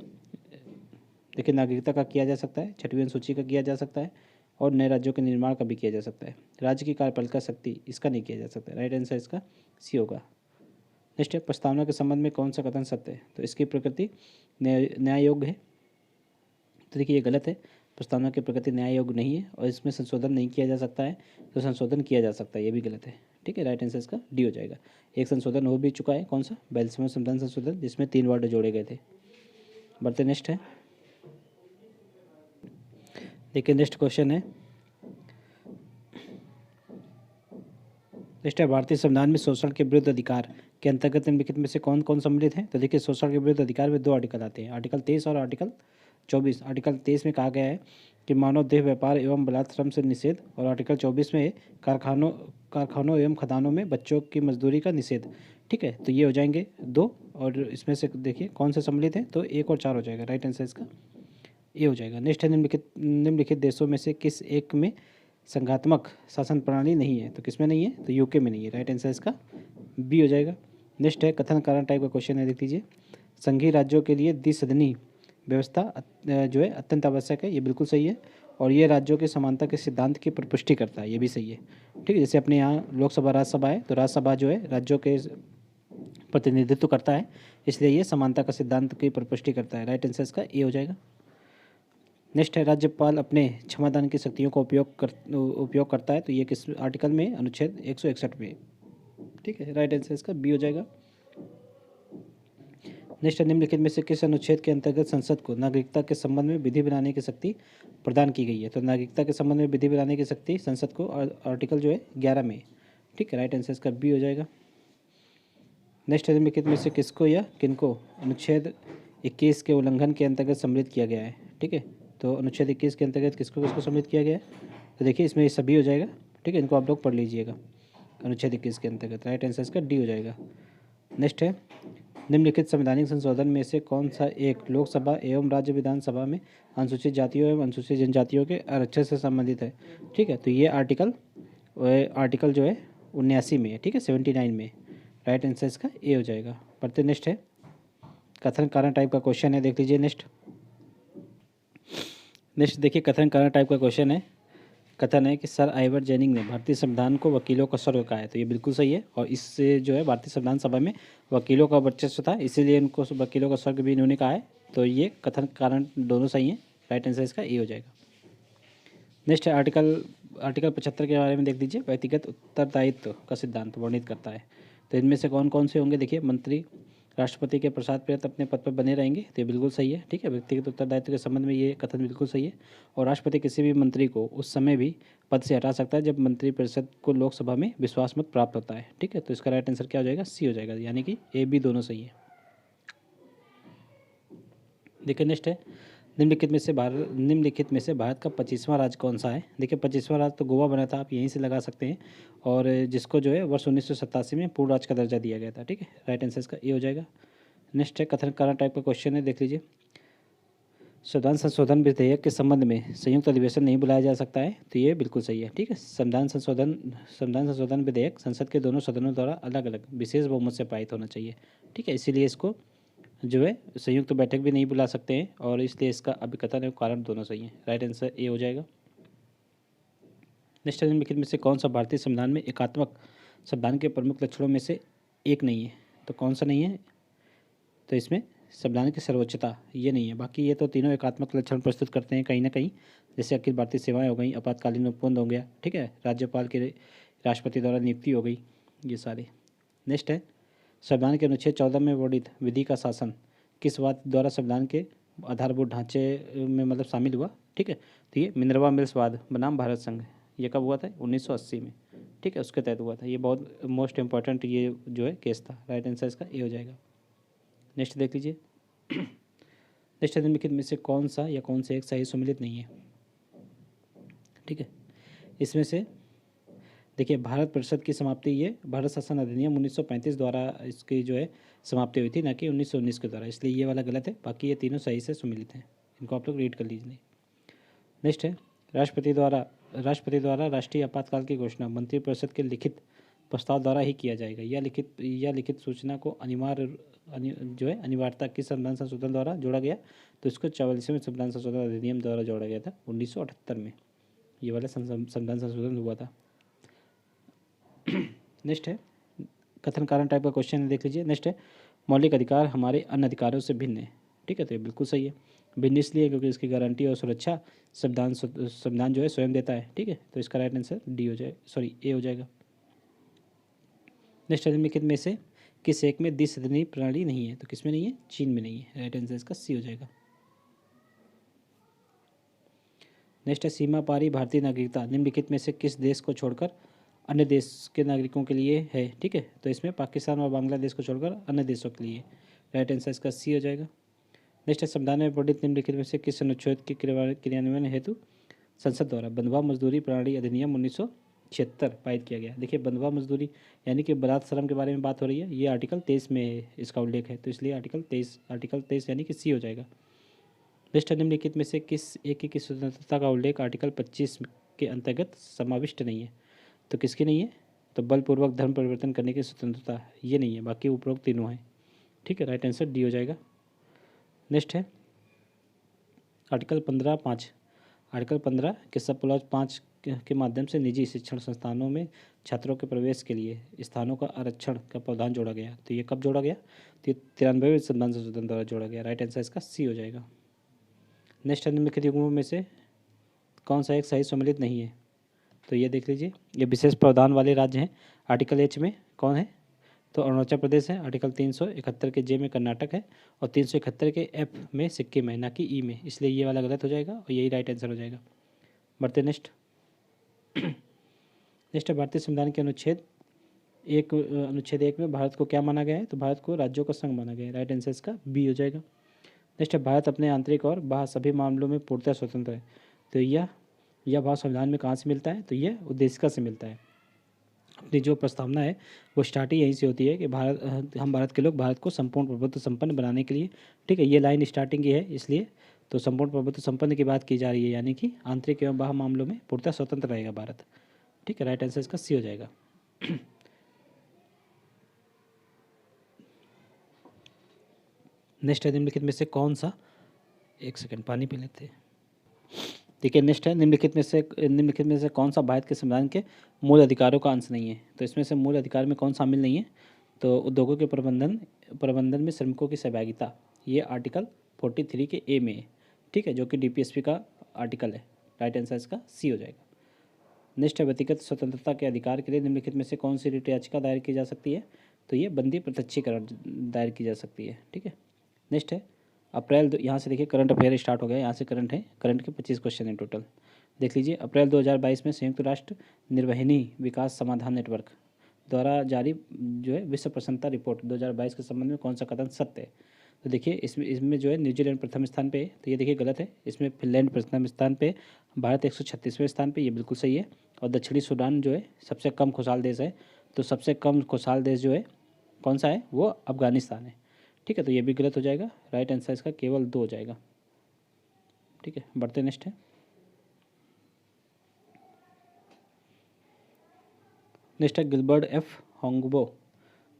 देखिए नागरिकता का किया जा सकता है, 6वीं अनुसूची का किया जा सकता है, और नए राज्यों के निर्माण का भी किया जा सकता है। राज्य की कार्यपालिका शक्ति, इसका नहीं किया जा सकता। राइट आंसर इसका सी होगा। नेक्स्ट है, प्रस्तावना के संबंध में कौन सा कथन सत्य है? तो इसकी प्रकृति न्याय योग्य है। तो देखिए ये गलत है, प्रस्तावना की प्रकृति न्याय योग्य नहीं है और इसमें संशोधन नहीं किया जा सकता है। तो संशोधन किया जा सकता है, ये भी गलत है। ठीक है, राइट आंसर इसका डी हो जाएगा। एक संशोधन हो भी चुका है, कौन सा? 42वां संविधान संशोधन, जिसमें 3 वर्ड जोड़े गए थे। बढ़ते नेक्स्ट है, देखिए नेक्स्ट क्वेश्चन है, नेक्स्ट है, भारतीय संविधान में शोषण के विरुद्ध अधिकार के अंतर्गत निम्नलिखित में से कौन कौन सम्मिलित है? तो देखिए शोषण के विरुद्ध अधिकार में 2 आर्टिकल आते हैं, आर्टिकल 23 और आर्टिकल 24। आर्टिकल 23 में कहा गया है कि मानव देह व्यापार एवं बलात् श्रम से निषेध, और आर्टिकल 24 में कारखानों एवं खदानों में बच्चों की मजदूरी का निषेध। ठीक है, तो ये हो जाएंगे 2, और इसमें से देखिए कौन से सम्मिलित हैं, तो 1 और 4 हो जाएगा। राइट आंसर इसका ये हो जाएगा। नेक्स्ट है, निम्नलिखित देशों में से किस एक में संघात्मक शासन प्रणाली नहीं है? तो किसमें नहीं है? तो यूके में नहीं है। राइट आंसर इसका बी हो जाएगा। नेक्स्ट है, कथन कारण टाइप का क्वेश्चन है, देख लीजिए। संघीय राज्यों के लिए द्विसदनीय व्यवस्था जो है अत्यंत आवश्यक है, ये बिल्कुल सही है। और ये राज्यों के समानता के सिद्धांत की पुष्टि करता है, ये भी सही है। ठीक है, जैसे अपने यहाँ लोकसभा राज्यसभा है, तो राज्यसभा जो है राज्यों के प्रतिनिधित्व करता है, इसलिए ये समानता का सिद्धांत की पुष्टि करता है। राइट आंसर इसका ए हो जाएगा। नेक्स्ट है, राज्यपाल अपने क्षमादान की शक्तियों का उपयोग करता है, तो ये किस आर्टिकल में? अनुच्छेद 161 में। ठीक है, राइट आंसर इसका बी हो जाएगा। नेक्स्ट, निम्नलिखित में से किस अनुच्छेद के अंतर्गत संसद को नागरिकता के संबंध में विधि बनाने की शक्ति प्रदान की गई है? तो नागरिकता के संबंध में विधि बनाने की शक्ति संसद को आर्टिकल जो है 11 में। ठीक है, राइट आंसर इसका बी हो जाएगा। नेक्स्ट, निम्नलिखित में से किसको या किनको अनुच्छेद 21 के उल्लंघन के अंतर्गत सम्मिलित किया गया है? ठीक है, तो अनुच्छेद 21 के अंतर्गत किसको किसको सम्मिलित किया गया है? तो देखिए इसमें ये सभी हो जाएगा। ठीक है, इनको आप लोग पढ़ लीजिएगा अनुच्छेद 21 के अंतर्गत। राइट आंसर इसका डी हो जाएगा। नेक्स्ट है, निम्नलिखित संवैधानिक संशोधन में से कौन सा एक लोकसभा एवं राज्य विधानसभा में अनुसूचित जातियों एवं अनुसूचित जनजातियों के आरक्षण से संबंधित है? ठीक है, तो ये आर्टिकल जो है 79 में है। ठीक है, 79 में। राइट आंसर इसका ए हो जाएगा। पढ़ते नेक्स्ट है, कथन कारण टाइप का क्वेश्चन है, देख लीजिए नेक्स्ट देखिए कथन कारण टाइप का क्वेश्चन है। कथन है कि सर आइवर जेनिंग ने भारतीय संविधान को वकीलों का स्वर्ग कहा है, तो ये बिल्कुल सही है। और इससे जो है भारतीय संविधान सभा में वकीलों का वर्चस्व था, इसीलिए इनको वकीलों का स्वर्ग भी इन्होंने कहा है। तो ये कथन कारण दोनों सही हैं। राइट आंसर इसका ए हो जाएगा। नेक्स्ट है, आर्टिकल 75 के बारे में देख लीजिए। व्यक्तिगत उत्तरदायित्व का सिद्धांत वर्णित करता है, तो इनमें से कौन कौन से होंगे? देखिए, मंत्री राष्ट्रपति के प्रसाद पर्यंत अपने पद पर बने रहेंगे, तो ये बिल्कुल सही है। ठीक है, व्यक्तिगत उत्तरदायित्व के संबंध में ये कथन बिल्कुल सही है। और राष्ट्रपति किसी भी मंत्री को उस समय भी पद से हटा सकता है जब मंत्रिपरिषद को लोकसभा में विश्वास मत प्राप्त होता है। ठीक है, तो इसका राइट आंसर क्या हो जाएगा? सी हो जाएगा, यानी कि ए बी दोनों सही है। देखिए नेक्स्ट है, निम्नलिखित में से भारत का 25वां राज्य कौन सा है? देखिए 25वां राज्य तो गोवा बना था, आप यहीं से लगा सकते हैं, और जिसको जो है वर्ष 1987 में पूर्ण राज्य का दर्जा दिया गया था। ठीक है, राइट आंसर इसका ए हो जाएगा। नेक्स्ट है, कथन कारण टाइप का क्वेश्चन है, देख लीजिए। संविधान संशोधन विधेयक के संबंध में संयुक्त अधिवेशन नहीं बुलाया जा सकता है, तो ये बिल्कुल सही है। ठीक है, संविधान संशोधन विधेयक संसद के दोनों सदनों द्वारा अलग अलग विशेष बहुमत से पारित होना चाहिए। ठीक है, इसीलिए इसको जो है संयुक्त बैठक भी नहीं बुला सकते हैं, और इसलिए इसका अभिकथन एवं कारण दोनों सही हैं। राइट आंसर ए हो जाएगा। नेक्स्ट, निम्नलिखित में से कौन सा भारतीय संविधान में एकात्मक संविधान के प्रमुख लक्षणों में से एक नहीं है? तो कौन सा नहीं है? तो इसमें संविधान की सर्वोच्चता ये नहीं है, बाकी ये तो तीनों एकात्मक लक्षण प्रस्तुत करते हैं कहीं ना कहीं, जैसे अखिल भारतीय सेवाएं हो गई, आपातकालीन उपबंध हो गया। ठीक है, राज्यपाल के राष्ट्रपति द्वारा नियुक्ति हो गई, ये सारे। नेक्स्ट है, संविधान के अनुच्छेद 14 में वर्णित विधि का शासन किस वाद द्वारा संविधान के आधारभूत ढांचे में मतलब शामिल हुआ? ठीक है, तो ये मिनर्वा मिल्स वाद बनाम भारत संघ, ये कब हुआ था? 1980 में। ठीक है, उसके तहत हुआ था। ये बहुत मोस्ट इंपॉर्टेंट ये जो है केस था। राइट आंसर इसका ए हो जाएगा। नेक्स्ट देख लीजिए। नेक्स्ट निम्नलिखित में से कौन सा या कौन से एक सही सम्मिलित नहीं है? ठीक है, इसमें से देखिए भारत परिषद की समाप्ति, ये भारत शासन अधिनियम 1935 द्वारा इसकी जो है समाप्ति हुई थी, ना कि 1919 के द्वारा, इसलिए ये वाला गलत है। बाकी ये तीनों सही से सम्मिलित हैं, इनको आप लोग रीड कर लीजिए। नेक्स्ट है, राष्ट्रपति द्वारा राष्ट्रीय आपातकाल की घोषणा मंत्रिपरिषद के लिखित प्रस्ताव द्वारा ही किया जाएगा। यह लिखित सूचना को अनिवार्यता किस संविधान संशोधन द्वारा जोड़ा गया? तो इसको 44वें संविधान संशोधन अधिनियम द्वारा जोड़ा गया था 1978 में। ये वाला संविधान संशोधन हुआ था। नेक्स्ट है कथन कारण टाइप का क्वेश्चन, देख लीजिए। नेक्स्ट है मौलिक अधिकार हमारे अन्य अधिकारों से भिन्न है। ठीक है, तो ये बिल्कुल सही है। भिन्न इसलिए क्योंकि इसकी गारंटी और सुरक्षा संविधान जो है स्वयं देता है। ठीक है, तो इसका राइट आंसर डी हो जाए, सॉरी ए हो जाएगा। नेक्स्ट निम्नलिखित में से किस एक में द्विसदनीय प्रणाली नहीं है? तो किस में नहीं है? चीन में नहीं है। राइट आंसर इसका सी हो जाएगा। नेक्स्ट है सीमा पारी भारतीय नागरिकता निम्नलिखित में से किस देश को छोड़कर अन्य देश के नागरिकों के लिए है? ठीक है, तो इसमें पाकिस्तान और बांग्लादेश को छोड़कर अन्य देशों के लिए। राइट आंसर इसका सी हो जाएगा। नेक्स्ट है संविधान में वर्णित निम्नलिखित में से किस अनुच्छेद के क्रियान्वयन हेतु संसद द्वारा बंधुआ मजदूरी प्रणाली अधिनियम 1976 पारित किया गया? देखिए बंधुआ मजदूरी यानी कि बरात श्रम के बारे में बात हो रही है। ये आर्टिकल 23 में इसका उल्लेख है, तो इसलिए आर्टिकल 23 यानी कि सी हो जाएगा। नेक्स्ट निम्नलिखित में से किस एक की स्वतंत्रता का उल्लेख आर्टिकल 25 के अंतर्गत समाविष्ट नहीं है? तो किसकी नहीं है? तो बलपूर्वक धर्म परिवर्तन करने की स्वतंत्रता, ये नहीं है, बाकी उपरोक्त तीनों हैं। ठीक है, राइट आंसर डी हो जाएगा। नेक्स्ट है आर्टिकल 15(5). आर्टिकल 15 के सब क्लॉज 5 के माध्यम से निजी शिक्षण संस्थानों में छात्रों के प्रवेश के लिए स्थानों का आरक्षण का प्रावधान जोड़ा गया। तो ये कब जोड़ा गया? तो ये 93वें संविधान संशोधन द्वारा जोड़ा गया। राइट आंसर इसका सी हो जाएगा। नेक्स्ट निम्नलिखित युग्मों में से कौन सा एक सही सम्मिलित नहीं है? तो ये देख लीजिए, ये विशेष प्रावधान वाले राज्य हैं। आर्टिकल एच में कौन है? तो अरुणाचल प्रदेश है। आर्टिकल 371 के जे में कर्नाटक है और 371 के एफ में सिक्किम है, ना कि ई में, इसलिए ये वाला गलत हो जाएगा और यही राइट आंसर हो जाएगा। बढ़ते नेक्स्ट। नेक्स्ट है भारतीय संविधान के अनुच्छेद 1 में भारत को क्या माना गया है? तो भारत को राज्यों का संघ माना गया है। राइट आंसर इसका बी हो जाएगा। नेक्स्ट है भारत अपने आंतरिक और बाह्य सभी मामलों में पूर्णतः स्वतंत्र है। तो यह भाव संविधान में कहाँ से मिलता है? तो यह उद्देशिका से मिलता है। अपनी जो प्रस्तावना है वो स्टार्ट ही यहीं से होती है कि हम भारत के लोग भारत को संपूर्ण प्रभुत्व संपन्न बनाने के लिए, ठीक है, ये लाइन स्टार्टिंग की है, इसलिए तो संपूर्ण प्रभुत्व संपन्न की बात की जा रही है, यानी कि आंतरिक एवं बाह्य मामलों में पूर्णतः स्वतंत्र रहेगा भारत। ठीक है, राइट आंसर इसका सी हो जाएगा। नेक्स्ट है निम्नलिखित में से कौन सा, एक सेकंड पानी पी लेते हैं। देखिए नेक्स्ट है निम्नलिखित में से कौन सा भारत के संविधान के मूल अधिकारों का अंश नहीं है? तो इसमें से मूल अधिकार में कौन शामिल नहीं है? तो उद्योगों के प्रबंधन में श्रमिकों की सहभागिता, ये आर्टिकल 43 के ए में है। ठीक है, जो कि डीपीएसपी का आर्टिकल है। राइट आंसर इसका सी हो जाएगा। नेक्स्ट है व्यक्तिगत स्वतंत्रता के अधिकार के लिए निम्नलिखित में से कौन सी रिट याचिका दायर की जा सकती है? तो ये बंदी प्रत्यक्षीकरण दायर की जा सकती है। ठीक है, नेक्स्ट है अप्रैल यहाँ से देखिए करंट अफेयर स्टार्ट हो गया, यहाँ से करंट है, करंट के 25 क्वेश्चन हैं टोटल। देख लीजिए, अप्रैल 2022 में संयुक्त राष्ट्र निर्वहनी विकास समाधान नेटवर्क द्वारा जारी जो है विश्व प्रसन्नता रिपोर्ट 2022 के संबंध में कौन सा कथन सत्य है? तो देखिए इसमें जो है न्यूजीलैंड प्रथम स्थान पे है, तो ये देखिए गलत है। इसमें फिनलैंड प्रथम स्थान पे, भारत 136वें स्थान पे, ये बिल्कुल सही है। और दक्षिणी सूडान जो है सबसे कम खुशहाल देश है, तो सबसे कम खुशहाल देश जो है कौन सा है? वो अफगानिस्तान है। ठीक है, तो ये भी गलत हो जाएगा। राइट आंसर इसका केवल 2 हो जाएगा। ठीक है, बढ़ते नेक्स्ट है। नेक्स्ट है गिलबर्ट एफ होंगबो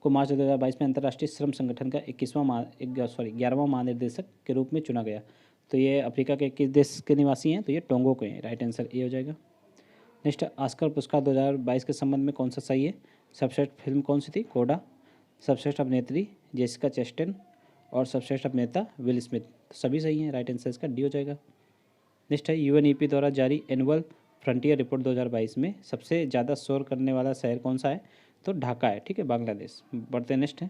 को मार्च 2022 में अंतर्राष्ट्रीय श्रम संगठन का 11वां महानिर्देशक के रूप में चुना गया। तो ये अफ्रीका के किस देश के निवासी हैं? तो ये टोंगो के हैं। राइट आंसर ए हो जाएगा। नेक्स्ट ऑस्कर पुरस्कार 2022 के संबंध में कौन सा सही है? सर्वश्रेष्ठ फिल्म कौन सी थी? कोडा। सर्वश्रेष्ठ अभिनेत्री जेसिका चेस्टेन और सर्वश्रेष्ठ अभिनेता विल स्मिथ, तो सभी सही हैं। राइट आंसर इसका डी हो जाएगा। नेक्स्ट है यूएनईपी द्वारा जारी एनुअल फ्रंटियर रिपोर्ट 2022 में सबसे ज़्यादा शोर करने वाला शहर कौन सा है? तो ढाका है। ठीक है, बांग्लादेश। बढ़ते नेक्स्ट है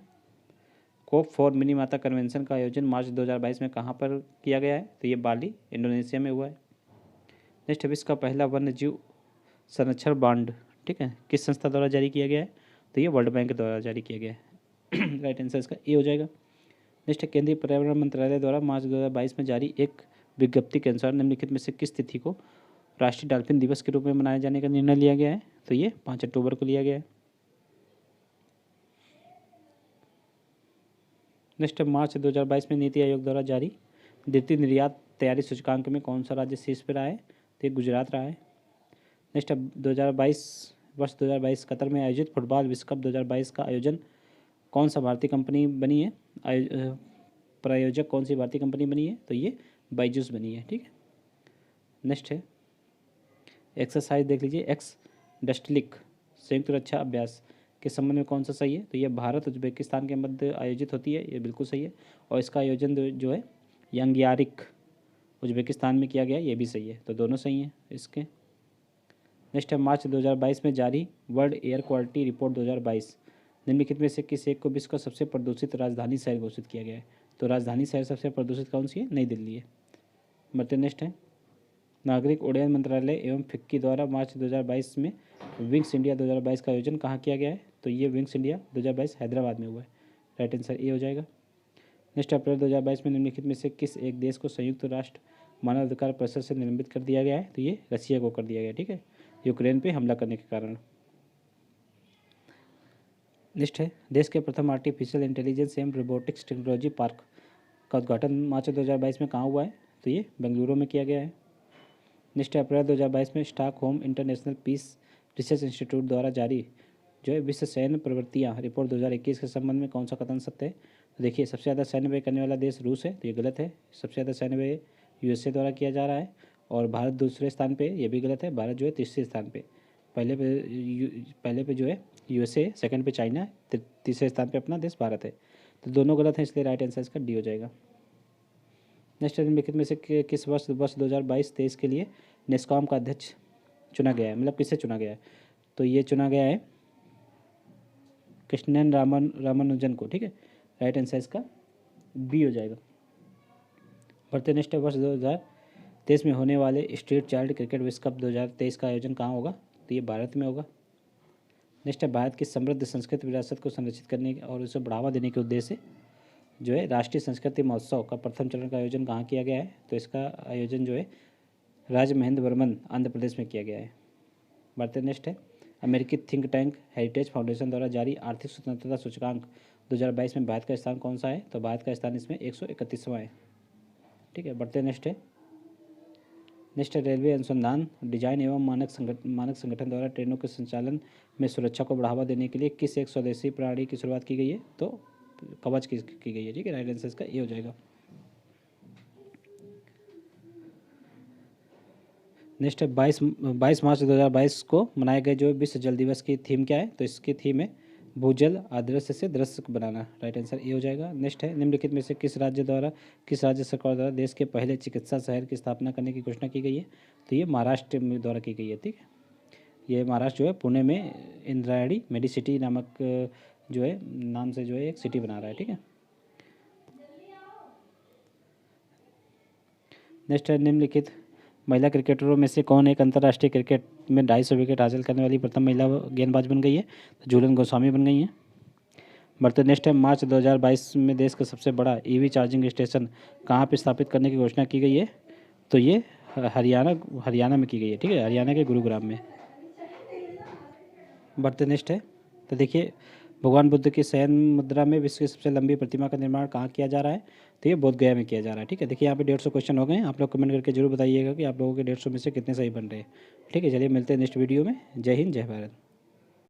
COP4 मिनी माता कन्वेंशन का आयोजन मार्च 2022 में कहाँ पर किया गया है? तो ये बाली इंडोनेशिया में हुआ है। नेक्स्ट है विश्व का पहला वन्य जीव संरक्षण बॉन्ड, ठीक है, किस संस्था द्वारा जारी किया गया है? तो ये वर्ल्ड बैंक द्वारा जारी किया गया है। राइट आंसर इसका ए हो जाएगा। नेक्स्ट है केंद्रीय पर्यावरण मंत्रालय द्वारा मार्च 2022 में जारी एक विज्ञप्ति के अनुसार निम्नलिखित में से किस तिथि को राष्ट्रीय डॉल्फिन दिवस के रूप में मनाए जाने का निर्णय लिया गया है? तो ये 5 अक्टूबर को लिया गया है। नेक्स्ट मार्च 2022 में नीति आयोग द्वारा जारी द्वितीय निर्यात तैयारी सूचकांक में कौन सा राज्य शीर्ष पर रहा है? तो ये गुजरात रहा है। नेक्स्ट 2022 कतर में आयोजित फुटबॉल विश्व कप 2022 का आयोजन कौन सा भारतीय कंपनी बनी है? प्रायोजक कौन सी भारतीय कंपनी बनी है? तो ये बाइजूस बनी है। ठीक है, नेक्स्ट है एक्सरसाइज देख लीजिए, एक्स डस्टलिक संयुक्त रक्षा अभ्यास के संबंध में कौन सा सही है? तो ये भारत उज्बेकिस्तान के मध्य आयोजित होती है, ये बिल्कुल सही है। और इसका आयोजन जो है यंग्यारिक उज्बेकिस्तान में किया गया, ये भी सही है। तो दोनों सही हैं इसके। नेक्स्ट है मार्च 2022 में जारी वर्ल्ड एयर क्वालिटी रिपोर्ट 2022 निम्नलिखित में से किस एक को विश्व का सबसे प्रदूषित राजधानी शहर घोषित किया गया है? तो राजधानी शहर सबसे प्रदूषित कौन सी है? नई दिल्ली है। बढ़ते नेक्स्ट है नागरिक उड्डयन मंत्रालय एवं फिक्की द्वारा मार्च 2022 में विंग्स इंडिया 2022 का आयोजन कहाँ किया गया है? तो ये विंग्स इंडिया 2022 हैदराबाद में हुआ है। राइट आंसर ए हो जाएगा। नेक्स्ट अप्रैल 2022 में निम्नलिखित में से किस एक देश को संयुक्त राष्ट्र मानवाधिकार परिषद से निलंबित कर दिया गया है? तो ये रसिया को कर दिया गया, ठीक है, यूक्रेन पे हमला करने के कारण। नेक्स्ट है देश के प्रथम आर्टिफिशियल इंटेलिजेंस एवं रोबोटिक्स टेक्नोलॉजी पार्क का उद्घाटन मार्च 2022 में कहाँ हुआ है? तो ये बेंगलुरु में किया गया है। नेक्स्ट अप्रैल 2022 में Stockholm International Peace Research Institute द्वारा जारी जो है विश्व सैन्य प्रवृत्तियाँ रिपोर्ट 2021 के संबंध में कौन सा कथन सत्य है? तो देखिए, सबसे ज़्यादा सैन्य व्यय करने वाला देश रूस है, तो ये गलत है। सबसे ज़्यादा सैन्य व्यय यूएसए द्वारा किया जा रहा है और भारत दूसरे स्थान पे, ये भी गलत है। भारत जो है तीसरे स्थान पे, पहले पे जो है यूएसए, सेकंड पे चाइना, तीसरे स्थान पे अपना देश भारत है। तो दोनों गलत हैं, इसलिए राइट आंसर इसका डी हो जाएगा। नेक्स्ट निम्नलिखित में से किस वर्ष 2022-23 के लिए नेस्कॉम का अध्यक्ष चुना गया है? मतलब किसे चुना गया है? तो ये चुना गया है कृष्णन रामानुजन को, ठीक है। राइट आंसर इसका बी हो जाएगा। बढ़ते नेक्स्ट वर्ष 2023 में होने वाले स्ट्रीट चाइल्ड क्रिकेट विश्व कप 2023 का आयोजन कहाँ होगा? तो ये भारत में होगा। नेक्स्ट है भारत की समृद्ध संस्कृत विरासत को संरक्षित करने और उसे बढ़ावा देने के उद्देश्य से जो है राष्ट्रीय संस्कृति महोत्सव का प्रथम चरण का आयोजन कहाँ किया गया है? तो इसका आयोजन जो है राजमहेंद्रवरम आंध्र प्रदेश में किया गया है। बढ़ते नेक्स्ट है अमेरिकी थिंक टैंक हेरिटेज फाउंडेशन द्वारा जारी आर्थिक स्वतंत्रता सूचकांक 2022 में भारत का स्थान कौन सा है? तो भारत का स्थान इसमें 131वां है, ठीक है। बढ़ते नेक्स्ट है रेलवे अनुसंधान डिजाइन एवं मानक संगठन द्वारा ट्रेनों के संचालन में सुरक्षा को बढ़ावा देने के लिए किस एक स्वदेशी प्रणाली की शुरुआत की गई है? तो कवच की गई है, ठीक है। राइट आंसर इसका ये हो जाएगा। नेक्स्ट है 22 मार्च 2022 को मनाए गए जो विश्व जल दिवस की थीम क्या है? तो इसकी थीम है भूजल आदर्श से दृश्य बनाना। राइट आंसर ये हो जाएगा। नेक्स्ट है निम्नलिखित में से किस राज्य सरकार द्वारा देश के पहले चिकित्सा शहर की स्थापना करने की घोषणा की गई है? तो ये महाराष्ट्र द्वारा की गई है, ठीक है। ये महाराष्ट्र जो है पुणे में इंद्रायणी मेडिसिटी नामक जो है नाम से जो है एक सिटी बना रहा है, ठीक है। नेक्स्ट है निम्नलिखित महिला क्रिकेटरों में से कौन एक अंतर्राष्ट्रीय क्रिकेट में 250 विकेट हासिल करने वाली प्रथम महिला गेंदबाज बन गई है? तो झूलन गोस्वामी बन गई हैं। बढ़ते नेक्स्ट है मार्च 2022 में देश का सबसे बड़ा ईवी चार्जिंग स्टेशन कहाँ पर स्थापित करने की घोषणा की गई है? तो ये हरियाणा में की गई है, ठीक है, हरियाणा के गुरुग्राम में। बढ़ते नेक्स्ट है तो देखिए भगवान बुद्ध की शयन मुद्रा में विश्व की सबसे लंबी प्रतिमा का निर्माण कहाँ किया जा रहा है? तो ये बोध गया में किया जा रहा है, ठीक है। देखिए यहाँ पे 150 क्वेश्चन हो गए हैं। आप लोग कमेंट करके जरूर बताइएगा कि आप लोगों के 150 में से कितने सही बन रहे हैं, ठीक है। चलिए मिलते हैं नेक्स्ट वीडियो में। जय हिंद, जय भारत।